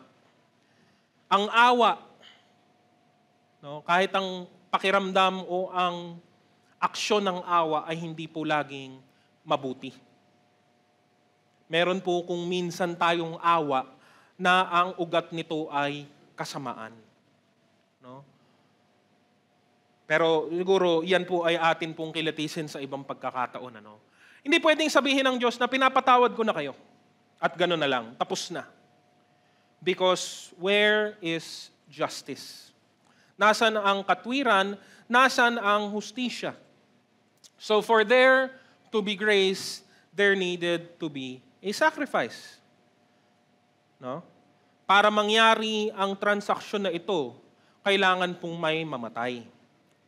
Ang awa, no, kahit ang pakiramdam o ang aksyon ng awa ay hindi po laging mabuti. Meron po kung minsan tayong awa na ang ugat nito ay kasamaan. No? Pero siguro yan po ay atin pong kilatisin sa ibang pagkakataon. Ano? Hindi pwedeng sabihin ng Diyos na pinapatawad ko na kayo at gano'n na lang, tapos na. Because where is justice? Nasaan ang katwiran? Nasaan ang hustisya? So for there to be grace, there needed to be a sacrifice. No? Para mangyari ang transaksyon na ito, kailangan pong may mamatay.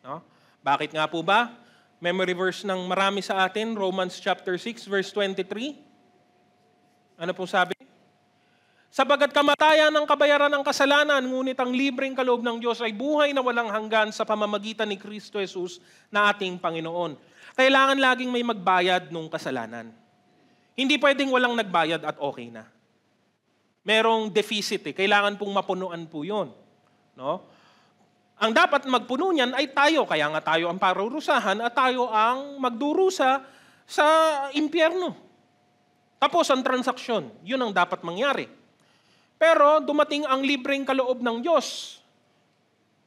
No? Bakit nga po ba? Memory verse ng marami sa atin, Romans chapter 6, verse 23. Ano pong sabi? Sabagat kamatayan ang kabayaran ng kasalanan, ngunit ang libreng kaloob ng Diyos ay buhay na walang hanggan sa pamamagitan ni Kristo Jesus na ating Panginoon. Kailangan laging may magbayad nung kasalanan. Hindi pwedeng walang nagbayad at okay na. Merong deficit Kailangan pong mapunuan po yun. No? Ang dapat magpuno niyan ay tayo. Kaya nga tayo ang parurusahan at tayo ang magdurusa sa impyerno. Tapos ang transaksyon. Yun ang dapat mangyari. Pero dumating ang libreng kaloob ng Diyos.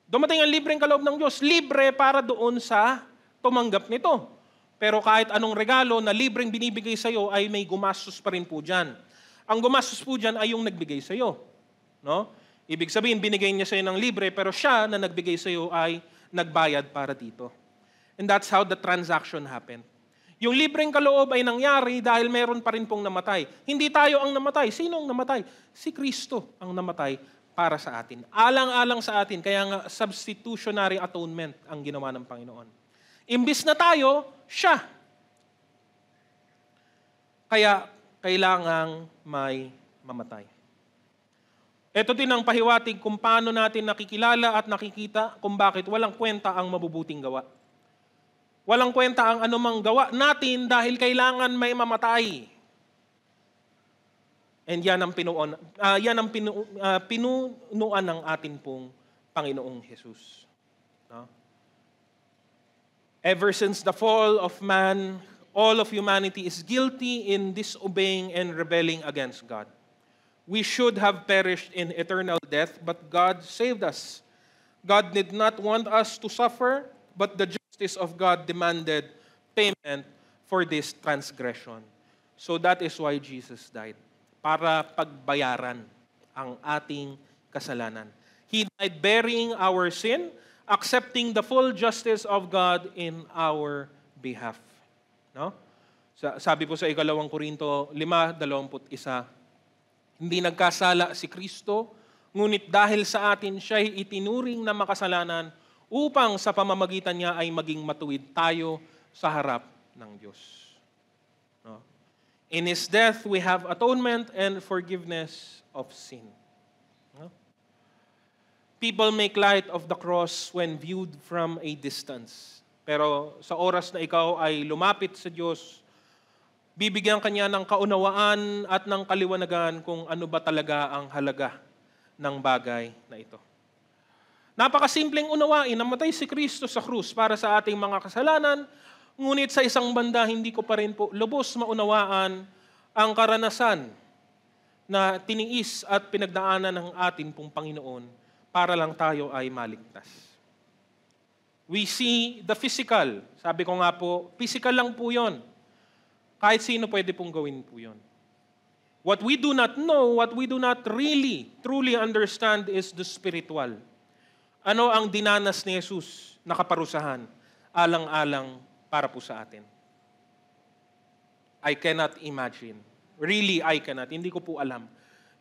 Dumating ang libreng kaloob ng Diyos. Libre para doon sa tumanggap nito. Pero kahit anong regalo na libreng binibigay sa iyo ay may gumastos pa rin po dyan. Ang gumastos po dyan ay yung nagbigay sa iyo. No? Ibig sabihin, binigay niya sa iyo ng libre, pero siya na nagbigay sa iyo ay nagbayad para dito. And that's how the transaction happened. Yung libreng kaloob ay nangyari dahil meron pa rin pong namatay. Hindi tayo ang namatay. Sino ang namatay? Si Kristo ang namatay para sa atin. Alang-alang sa atin. Kaya nga, substitutionary atonement ang ginawa ng Panginoon. Imbis na tayo, siya. Kaya, kailangang may mamatay. Ito din ang pahiwatig kung paano natin nakikilala at nakikita kung bakit walang kwenta ang mabubuting gawa. Walang kwenta ang anumang gawa natin dahil kailangan may mamatay. And yan ang pinunuan ng atin pong Panginoong Jesus. No? Ever since the fall of man, all of humanity is guilty in disobeying and rebelling against God. We should have perished in eternal death, but God saved us. God did not want us to suffer, but the justice of God demanded payment for this transgression. So that is why Jesus died, para pagbayaran ang ating kasalanan. He died bearing our sin, accepting the full justice of God in our behalf. No? Sabi po sa 2 Korinto 5:21, hindi nagkasala si Kristo, ngunit dahil sa atin siya'y itinuring na makasalanan upang sa pamamagitan niya ay maging matuwid tayo sa harap ng Diyos. No? In His death, we have atonement and forgiveness of sin. No? People make light of the cross when viewed from a distance. Pero sa oras na ikaw ay lumapit sa Diyos, bibigyan kanya ng kaunawaan at ng kaliwanagan kung ano ba talaga ang halaga ng bagay na ito. Napakasimpleng unawain, namatay si Kristo sa krus para sa ating mga kasalanan, ngunit sa isang banda hindi ko pa rin po lubos maunawaan ang karanasan na tiniis at pinagdaanan ng ating pong Panginoon para lang tayo ay maligtas. We see the physical. Sabi ko nga po, physical lang po yun. Kahit sino pwede pong gawin po yun. What we do not know, what we do not really, truly understand is the spiritual. Ano ang dinanas ni Jesus na kaparusahan, alang-alang para po sa atin? I cannot imagine. Really, I cannot. Hindi ko po alam.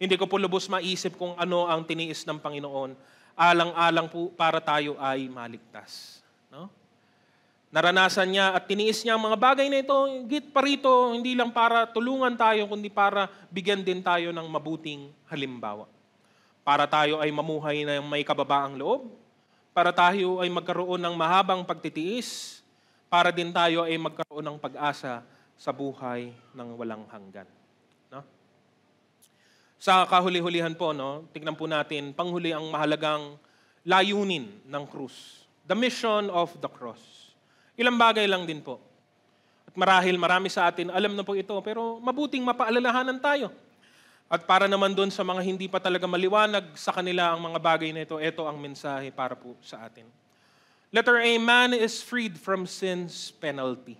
Hindi ko po lubos maisip kung ano ang tiniis ng Panginoon, alang-alang po para tayo ay maligtas. No? Naranasan niya at tiniis niya ang mga bagay na ito, higit pa rito, hindi lang para tulungan tayo, kundi para bigyan din tayo ng mabuting halimbawa. Para tayo ay mamuhay ng may kababaang loob, para tayo ay magkaroon ng mahabang pagtitiis, para din tayo ay magkaroon ng pag-asa sa buhay ng walang hanggan. No? Sa kahuli-hulihan po, tignan po natin, panghuli ang mahalagang layunin ng krus. The mission of the cross. Ilang bagay lang din po. At marami sa atin, alam na po ito, pero mabuting mapaalalahanan tayo. At para naman doon sa mga hindi pa talaga maliwanag sa kanila ang mga bagay na ito, ito ang mensahe para po sa atin. Letter A, man is freed from sin's penalty.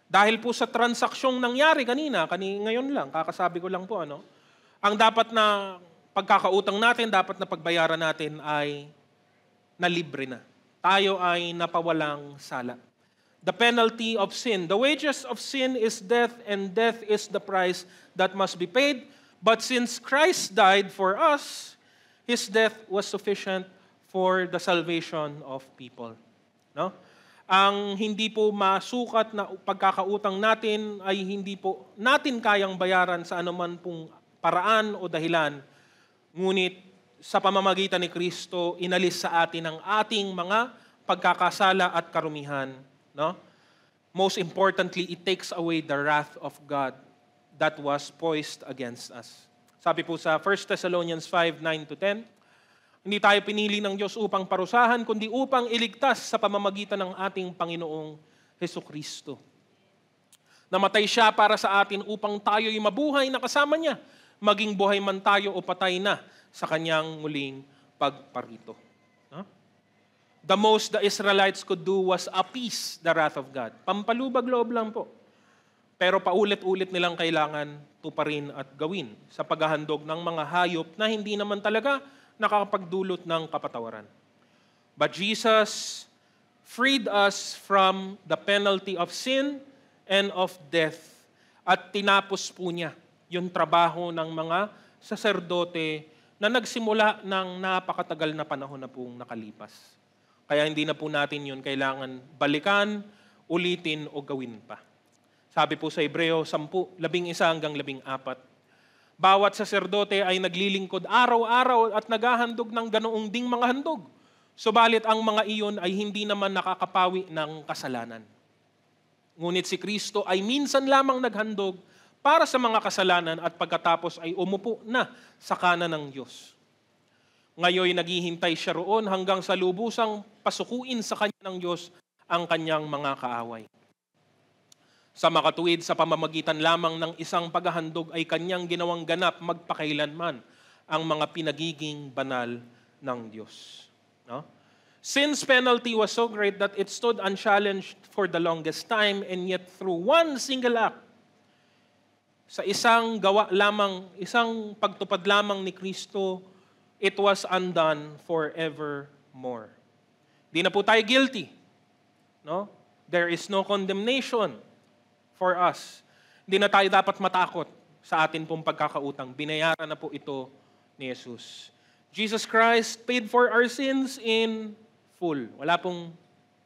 Dahil po sa transaksyong nangyari ngayon lang, kakasabi ko lang po, ang dapat na pagkakautang natin, dapat na pagbayaran natin ay nalibre na. Tayo ay napawalang sala. The penalty of sin. The wages of sin is death, and death is the price that must be paid. But since Christ died for us, His death was sufficient for the salvation of people. No? Ang hindi po masukat na pagkakautang natin ay hindi po natin kayang bayaran sa anuman pong paraan o dahilan. Ngunit sa pamamagitan ni Kristo, inalis sa atin ang ating mga pagkakasala at karumihan. No? Most importantly, it takes away the wrath of God that was poised against us. Sabi po sa 1 Thessalonians 5:9-10, hindi tayo pinili ng Diyos upang parusahan, kundi upang iligtas sa pamamagitan ng ating Panginoong Hesukristo. Namatay siya para sa atin upang tayo'y mabuhay na kasama niya, maging buhay man tayo o patay na sa kanyang muling pagparito. No? The most the Israelites could do was appease the wrath of God. Pampalubag loob lang po. Pero paulit-ulit nilang kailangan tuparin at gawin sa paghahandog ng mga hayop na hindi naman talaga nakakapagdulot ng kapatawaran. But Jesus freed us from the penalty of sin and of death. At tinapos po niya yung trabaho ng mga saserdote na nagsimula ng napakatagal na panahon na pong nakalipas. Kaya hindi na po natin yun kailangan balikan, ulitin o gawin pa. Sabi po sa Hebreo 10:11-14, bawat saserdote ay naglilingkod araw-araw at naghahandog ng ganoong ding mga handog. Subalit ang mga iyon ay hindi naman nakakapawi ng kasalanan. Ngunit si Kristo ay minsan lamang naghandog para sa mga kasalanan at pagkatapos ay umupo na sa kanan ng Diyos. Ngayon naghihintay siya roon hanggang sa lubusang pasukuin sa kanya ng Diyos ang kanyang mga kaaway. Sa makatuwid sa pamamagitan lamang ng isang paghahandog ay kanyang ginawang ganap magpakailanman ang mga pinagiging banal ng Diyos. No? Sin's penalty was so great that it stood unchallenged for the longest time, and yet through one single act, sa isang gawa lamang, isang pagtupad lamang ni Kristo, it was undone forevermore. Di na po tayo guilty. No? There is no condemnation for us. Hindi na tayo dapat matakot sa atin pong pagkakautang. Binayaran na po ito ni Jesus. Jesus Christ paid for our sins in full. Wala pong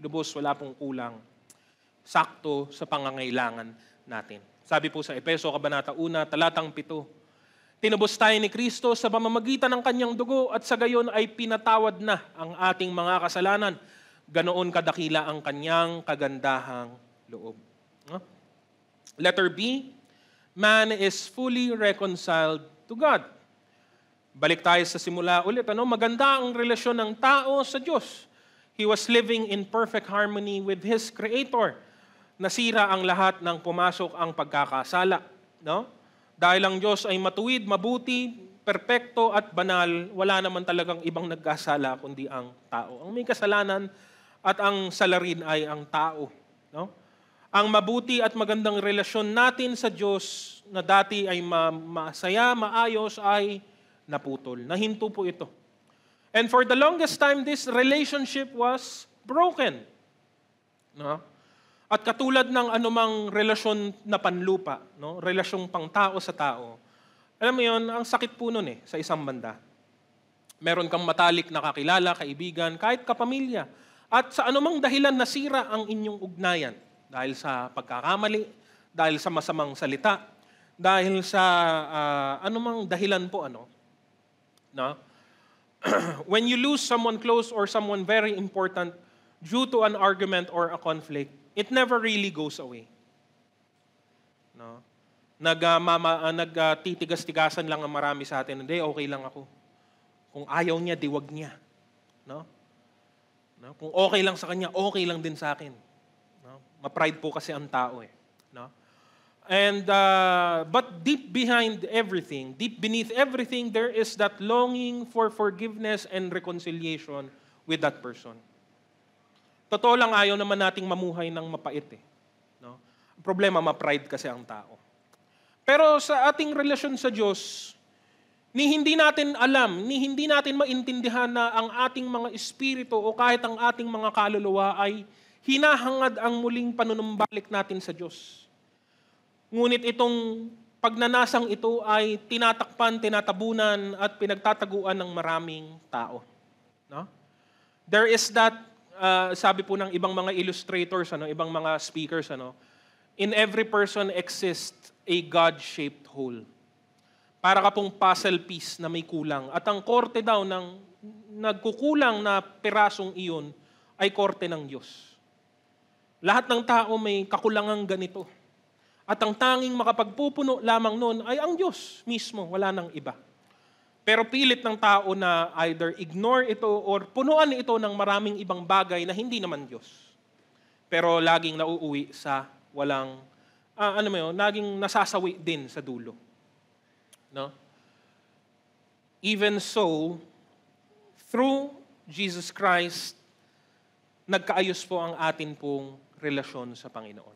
lubos, wala pong kulang. Sakto sa pangangailangan natin. Sabi po sa Efeso Kabanata 1, talatang 7, tinubos tayo ni Kristo sa pamamagitan ng kanyang dugo at sa gayon ay pinatawad na ang ating mga kasalanan. Ganoon kadakila ang kanyang kagandahang loob. No? Letter B, man is fully reconciled to God. Balik tayo sa simula ulit. Maganda ang relasyon ng tao sa Diyos. He was living in perfect harmony with His Creator. Nasira ang lahat ng pumasok ang pagkakasala. No? Dahil ang Diyos ay matuwid, mabuti, perpekto at banal, wala naman talagang ibang nagkasala kundi ang tao. Ang may kasalanan at ang salarin ay ang tao. No? Ang mabuti at magandang relasyon natin sa Diyos na dati ay masaya, maayos ay naputol. Nahinto po ito. And for the longest time, this relationship was broken. No? At katulad ng anumang relasyon na panlupa, no? Relasyong pang tao sa tao, alam mo yun, ang sakit po nun sa isang banda. Meron kang matalik na kakilala, kaibigan, kahit kapamilya. At sa anumang dahilan nasira ang inyong ugnayan. Dahil sa pagkakamali, dahil sa masamang salita, dahil sa anumang dahilan po. No? When you lose someone close or someone very important due to an argument or a conflict, it never really goes away. No? Nagtitigas-tigasan lang ang marami sa atin. Hindi, okay lang ako. Kung ayaw niya, di wag niya. No? No? Kung okay lang sa kanya, okay lang din sa akin. No? Ma-pride po kasi ang tao No? And but deep behind everything, deep beneath everything, there is that longing for forgiveness and reconciliation with that person. Totoo lang, ayaw naman nating mamuhay ng mapait No? Ang problema, ma-pride kasi ang tao. Pero sa ating relasyon sa Diyos, ni hindi natin alam, ni hindi natin maintindihan na ang ating mga espiritu o kahit ang ating mga kaluluwa ay hinahangad ang muling panunumbalik natin sa Diyos. Ngunit itong pagnanasang ito ay tinatakpan, tinatabunan at pinagtataguan ng maraming tao. No? There is that sabi po ng ibang mga illustrators, ibang mga speakers, in every person exists a God-shaped whole. Para ka pong puzzle piece na may kulang. At ang korte daw ng nagkukulang na pirasong iyon ay korte ng Diyos. Lahat ng tao may kakulangang ganito. At ang tanging makapagpupuno lamang nun ay ang Diyos mismo, wala nang iba. Pero pilit ng tao na either ignore ito or punuan ito ng maraming ibang bagay na hindi naman Diyos. Pero laging nauuwi sa walang, laging nasasawi din sa dulo. No? Even so, through Jesus Christ, nagkaayos po ang atin pong relasyon sa Panginoon.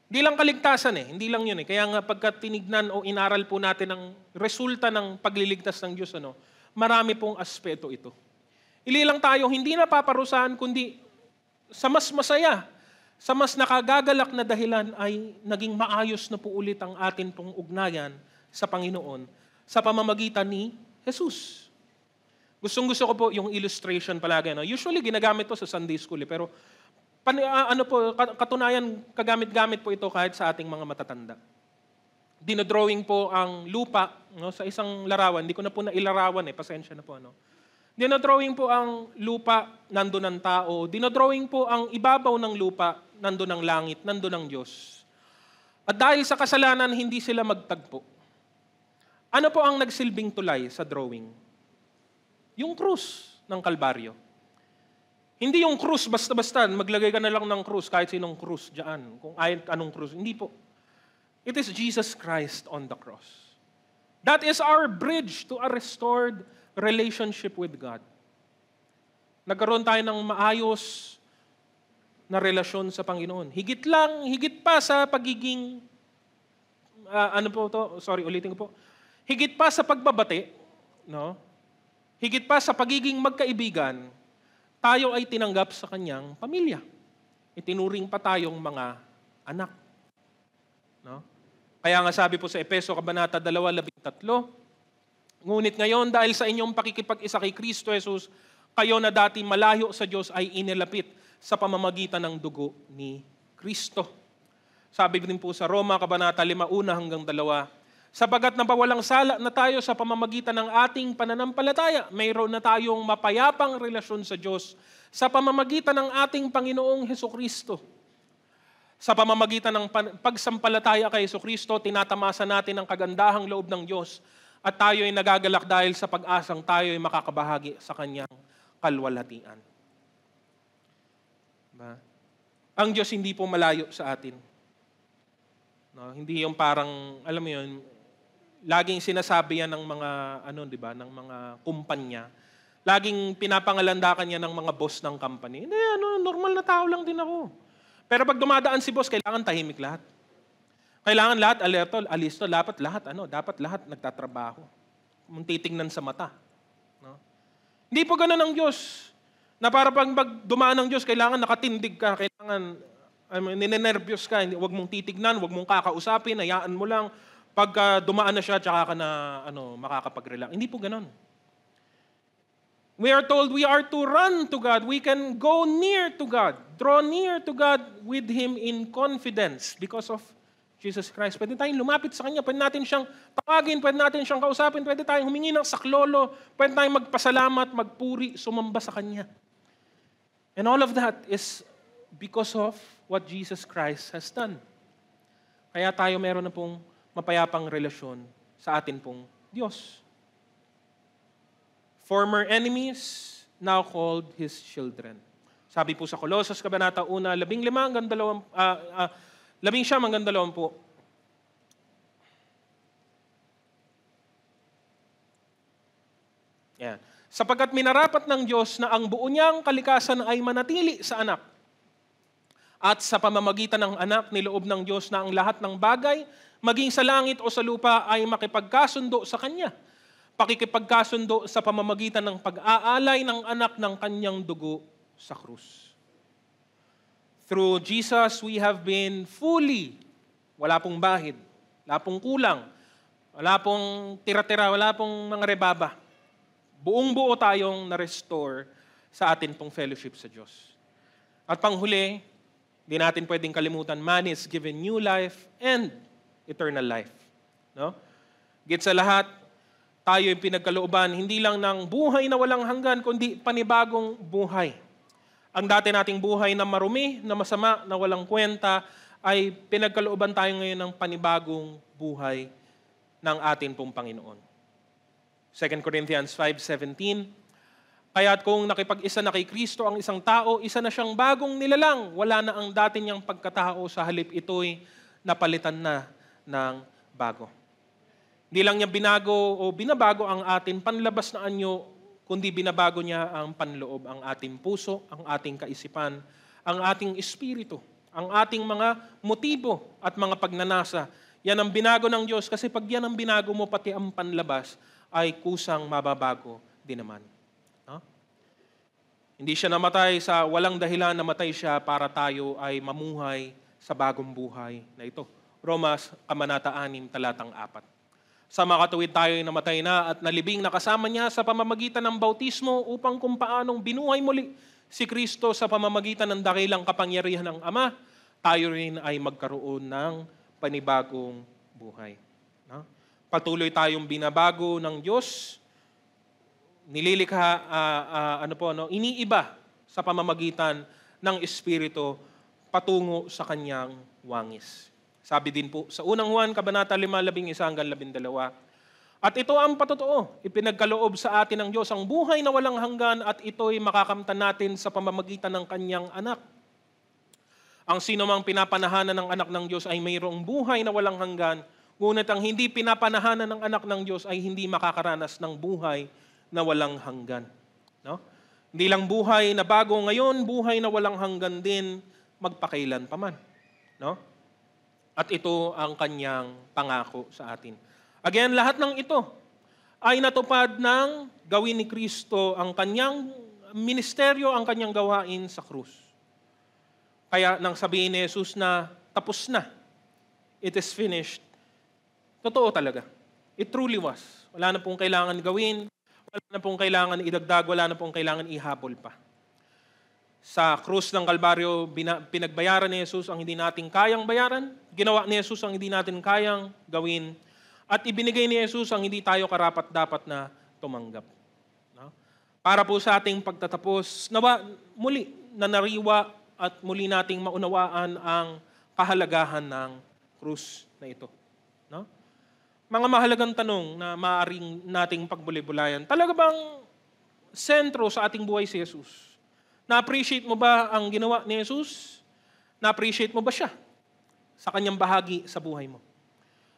Hindi lang kaligtasan hindi lang yun Kaya nga pagka tinignan o inaral po natin ang resulta ng pagliligtas ng Diyos, marami pong aspeto ito. Ililang tayo hindi napaparusahan kundi sa mas masaya, sa mas nakagagalak na dahilan ay naging maayos na po ulit ang atin pong ugnayan sa Panginoon sa pamamagitan ni Jesus. Gustong-gusto ko po yung illustration palagi. Usually ginagamit to sa Sunday School pero katunayan, kagamit-gamit po ito kahit sa ating mga matatanda. Dinodrawing po ang lupa sa isang larawan. Hindi ko na po nailarawan pasensya na po. Dinodrawing po ang lupa, nandun ang tao. Dinodrawing po ang ibabaw ng lupa, nandun ang langit, nandun ang Diyos. At dahil sa kasalanan, hindi sila magtagpo. Ano po ang nagsilbing tulay sa drawing? Yung krus ng Kalbaryo. Hindi yung krus basta-basta, maglagay ka na lang ng krus kahit sinong krus dyan, kung anong krus. Hindi po. It is Jesus Christ on the cross. That is our bridge to a restored relationship with God. Nagkaroon tayo ng maayos na relasyon sa Panginoon. Higit pa sa pagiging, ulitin ko po. Higit pa sa pagbabati, higit pa sa pagiging magkaibigan, tayo ay tinanggap sa kanyang pamilya. Itinuring pa tayong mga anak. Kaya nga sabi po sa Efeso Kabanata 2:13, ngunit ngayon dahil sa inyong pakikipag-isa kay Kristo Jesus, kayo na dati malayo sa Diyos ay inilapit sa pamamagitan ng dugo ni Kristo. Sabi din po sa Roma Kabanata 5:1-2, sapagat napawalang sala na tayo sa pamamagitan ng ating pananampalataya, mayroon na tayong mapayapang relasyon sa Diyos sa pamamagitan ng ating Panginoong Hesukristo. Sa pamamagitan ng pagsampalataya kay Hesukristo, tinatamasa natin ang kagandahang loob ng Diyos at tayo ay nagagalak dahil sa pag-asang tayo ay makakabahagi sa Kanyang kalwalhatian. Ang Diyos hindi po malayo sa atin. Hindi yung parang, alam mo yun, laging sinasabi yan ng mga ng mga kumpanya. Laging pinapangalandakan niya ng mga boss ng company. Hindi, normal na tao lang din ako. Pero pag dumadaan si boss, kailangan tahimik lahat. Kailangan lahat alerto, alisto, dapat lahat nagtatrabaho. Kung titingnan sa mata. Hindi po ganun ang Diyos. Na para pag dumaan ng Diyos, kailangan nakatindig ka, kailangan ninenervyos ka, huwag mong titignan, huwag mong kakausapin, hayaan mo lang. Pag dumaan na siya, tsaka ka na makakapag-relax. Hindi po ganun. We are told we are to run to God. We can go near to God. Draw near to God with Him in confidence because of Jesus Christ. Pwede tayong lumapit sa Kanya. Pwede natin siyang tawagin. Pwede natin siyang kausapin. Pwede tayong humingi ng saklolo. Pwede tayong magpasalamat, magpuri, sumamba sa Kanya. And all of that is because of what Jesus Christ has done. Kaya tayo meron na pong mapayapang relasyon sa atin pong Diyos. Former enemies, now called His children. Sabi po sa Colossus Kabanata 1:15-20. Yan. Sapagkat minarapat ng Diyos na ang buo niyang kalikasan ay manatili sa anak. At sa pamamagitan ng anak, niloob ng Diyos na ang lahat ng bagay, maging sa langit o sa lupa, ay makipagkasundo sa Kanya. Pakikipagkasundo sa pamamagitan ng pag-aalay ng anak ng Kanyang dugo sa krus. Through Jesus, we have been fully, wala pong bahid, wala pong kulang, wala pong tira-tira, wala pong mga rebaba. Buong-buo tayong na-restore sa atin pong fellowship sa Diyos. At panghuli, di natin pwedeng kalimutan, man is given new life and eternal life. No? Git sa lahat, tayo yung pinagkalooban, hindi lang ng buhay na walang hanggan, kundi panibagong buhay. Ang dati nating buhay na marumi, na masama, na walang kwenta, ay pinagkalooban tayo ngayon ng panibagong buhay ng atin pong Panginoon. 2 Corinthians 5:17, kaya't kung nakipag-isa na kay Kristo ang isang tao, isa na siyang bagong nilalang. Wala na ang dati niyang pagkatao, sa halip ito'y napalitan na ng bago. Hindi lang niya binago o binabago ang atin panlabas na anyo, kundi binabago niya ang panloob, ang ating puso, ang ating kaisipan, ang ating espiritu, ang ating mga motibo at mga pagnanasa. Yan ang binago ng Diyos, kasi pag yan ang binago mo, pati ang panlabas ay kusang mababago din naman. No? Hindi siya namatay sa walang dahilan, namatay siya para tayo ay mamuhay sa bagong buhay na ito. Romas, Kabanata 6, talatang 4. Sa makatuwid tayo ay namatay na at nalibing na kasama niya sa pamamagitan ng bautismo upang kung paanong binuhay muli si Kristo sa pamamagitan ng dakilang kapangyarihan ng Ama, tayo rin ay magkaroon ng panibagong buhay. No? Patuloy tayong binabago ng Diyos, nililikha, iniiba sa pamamagitan ng Espiritu patungo sa kanyang wangis. Sabi din po sa unang Juan, Kabanata 5:11-12, at ito ang patotoo, ipinagkaloob sa atin ng Diyos ang buhay na walang hanggan, at ito'y makakamtan natin sa pamamagitan ng kanyang anak. Ang sino mang pinapanahanan ng anak ng Diyos ay mayroong buhay na walang hanggan, ngunit ang hindi pinapanahanan ng anak ng Diyos ay hindi makakaranas ng buhay na walang hanggan. No? Hindi lang buhay na bago ngayon, buhay na walang hanggan din magpakailan pa man. No? At ito ang kanyang pangako sa atin. Again, lahat ng ito ay natupad ng gawin ni Kristo, ang kanyang ministeryo, ang kanyang gawain sa krus. Kaya nang sabihin ni Jesus na tapos na, it is finished, totoo talaga. It truly was. Wala na pong kailangan gawin, wala na pong kailangan idagdag, wala na pong kailangan ihabol pa. Sa krus ng Kalbaryo, pinagbayaran ni Jesus ang hindi natin kayang bayaran, ginawa ni Jesus ang hindi natin kayang gawin, at ibinigay ni Jesus ang hindi tayo karapat-dapat na tumanggap. No? Para po sa ating pagtatapos, nawa muli na nariwa at muli nating maunawaan ang kahalagahan ng krus na ito. No? Mga mahalagang tanong na maaaring nating pagbulay-bulayan. Talaga bang sentro sa ating buhay si Jesus? Na-appreciate mo ba ang ginawa ni Jesus? Na-appreciate mo ba siya sa kanyang bahagi sa buhay mo?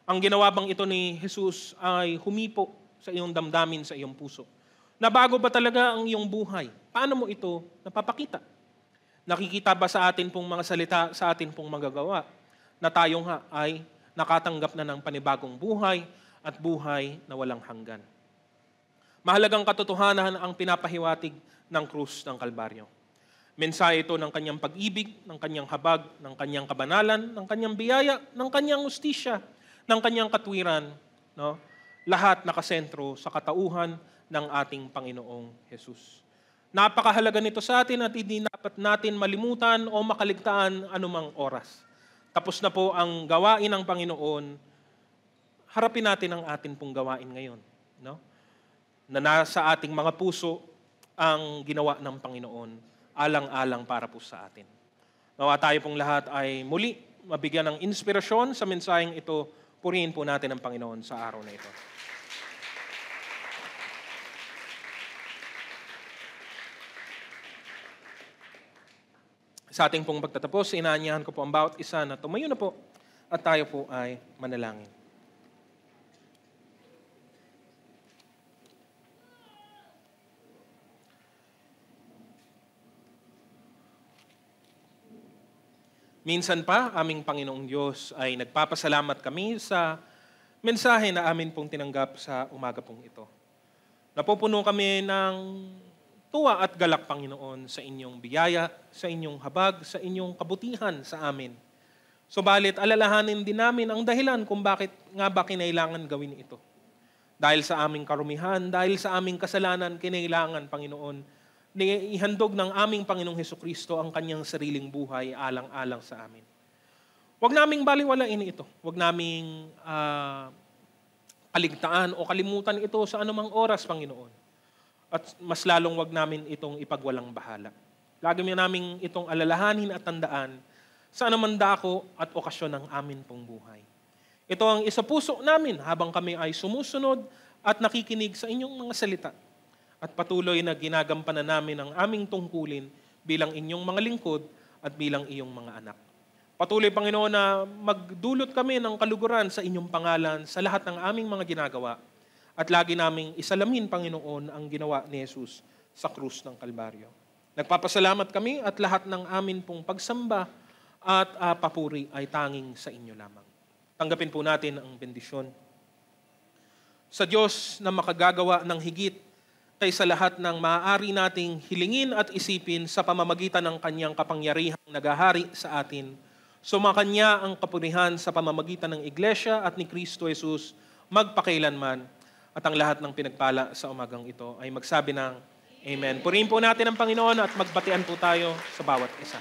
Ang ginawa bang ito ni Jesus ay humipo sa iyong damdamin, sa iyong puso? Nabago ba talaga ang iyong buhay? Paano mo ito napapakita? Nakikita ba sa atin pong mga salita, sa atin pong magagawa, na tayo nga ay nakatanggap na ng panibagong buhay at buhay na walang hanggan? Mahalagang katotohanan ang pinapahiwatig ng krus ng Kalbaryo. Mensahe ito ng kanyang pag-ibig, ng kanyang habag, ng kanyang kabanalan, ng kanyang biyaya, ng kanyang hustisya, ng kanyang katwiran. No? Lahat nakasentro sa katauhan ng ating Panginoong Jesus. Napakahalaga nito sa atin at hindi dapat natin malimutan o makaligtaan anumang oras. Tapos na po ang gawain ng Panginoon, harapin natin ang atin pong gawain ngayon. No? Na nasa ating mga puso ang ginawa ng Panginoon, alang-alang para po sa atin. Nawa tayo pong lahat ay muli mabigyan ng inspirasyon sa mensaheng ito. Purihin po natin ang Panginoon sa araw na ito. Sa ating pong pagtatapos, inaanyahan ko po ang bawat isa na tumayo na po at tayo po ay manalangin. Minsan pa, aming Panginoong Diyos, ay nagpapasalamat kami sa mensahe na amin pong tinanggap sa umaga pong ito. Napupuno kami ng tuwa at galak, Panginoon, sa inyong biyaya, sa inyong habag, sa inyong kabutihan sa amin. Subalit, alalahanin din namin ang dahilan kung bakit nga ba kinailangan gawin ito. Dahil sa aming karumihan, dahil sa aming kasalanan, kinailangan, Panginoon, ihandog ng aming Panginoong Hesukristo ang kanyang sariling buhay alang-alang sa amin. Huwag naming baliwalain ito. Huwag naming kaligtaan o kalimutan ito sa anumang oras, Panginoon. At mas lalong huwag namin itong ipagwalang bahala. Gagawin namin itong alalahanin at tandaan sa anumang dako at okasyon ng amin pong buhay. Ito ang isapuso namin habang kami ay sumusunod at nakikinig sa inyong mga salita. At patuloy na ginagampanan namin ang aming tungkulin bilang inyong mga lingkod at bilang iyong mga anak. Patuloy, Panginoon, na magdulot kami ng kaluguran sa inyong pangalan sa lahat ng aming mga ginagawa. At lagi naming isalamin, Panginoon, ang ginawa ni Jesus sa krus ng Kalbaryo. Nagpapasalamat kami at lahat ng amin pong pagsamba at papuri ay tanging sa inyo lamang. Tanggapin po natin ang bendisyon. Sa Diyos na makagagawa ng higit kaysa lahat ng maaari nating hilingin at isipin sa pamamagitan ng kanyang kapangyarihang naghahari sa atin, sumakanya ang kapurihan sa pamamagitan ng Iglesia at ni Kristo Jesus magpakailanman, at ang lahat ng pinagpala sa umagang ito ay magsabi ng Amen. Purihin po natin ang Panginoon at magbatian po tayo sa bawat isa.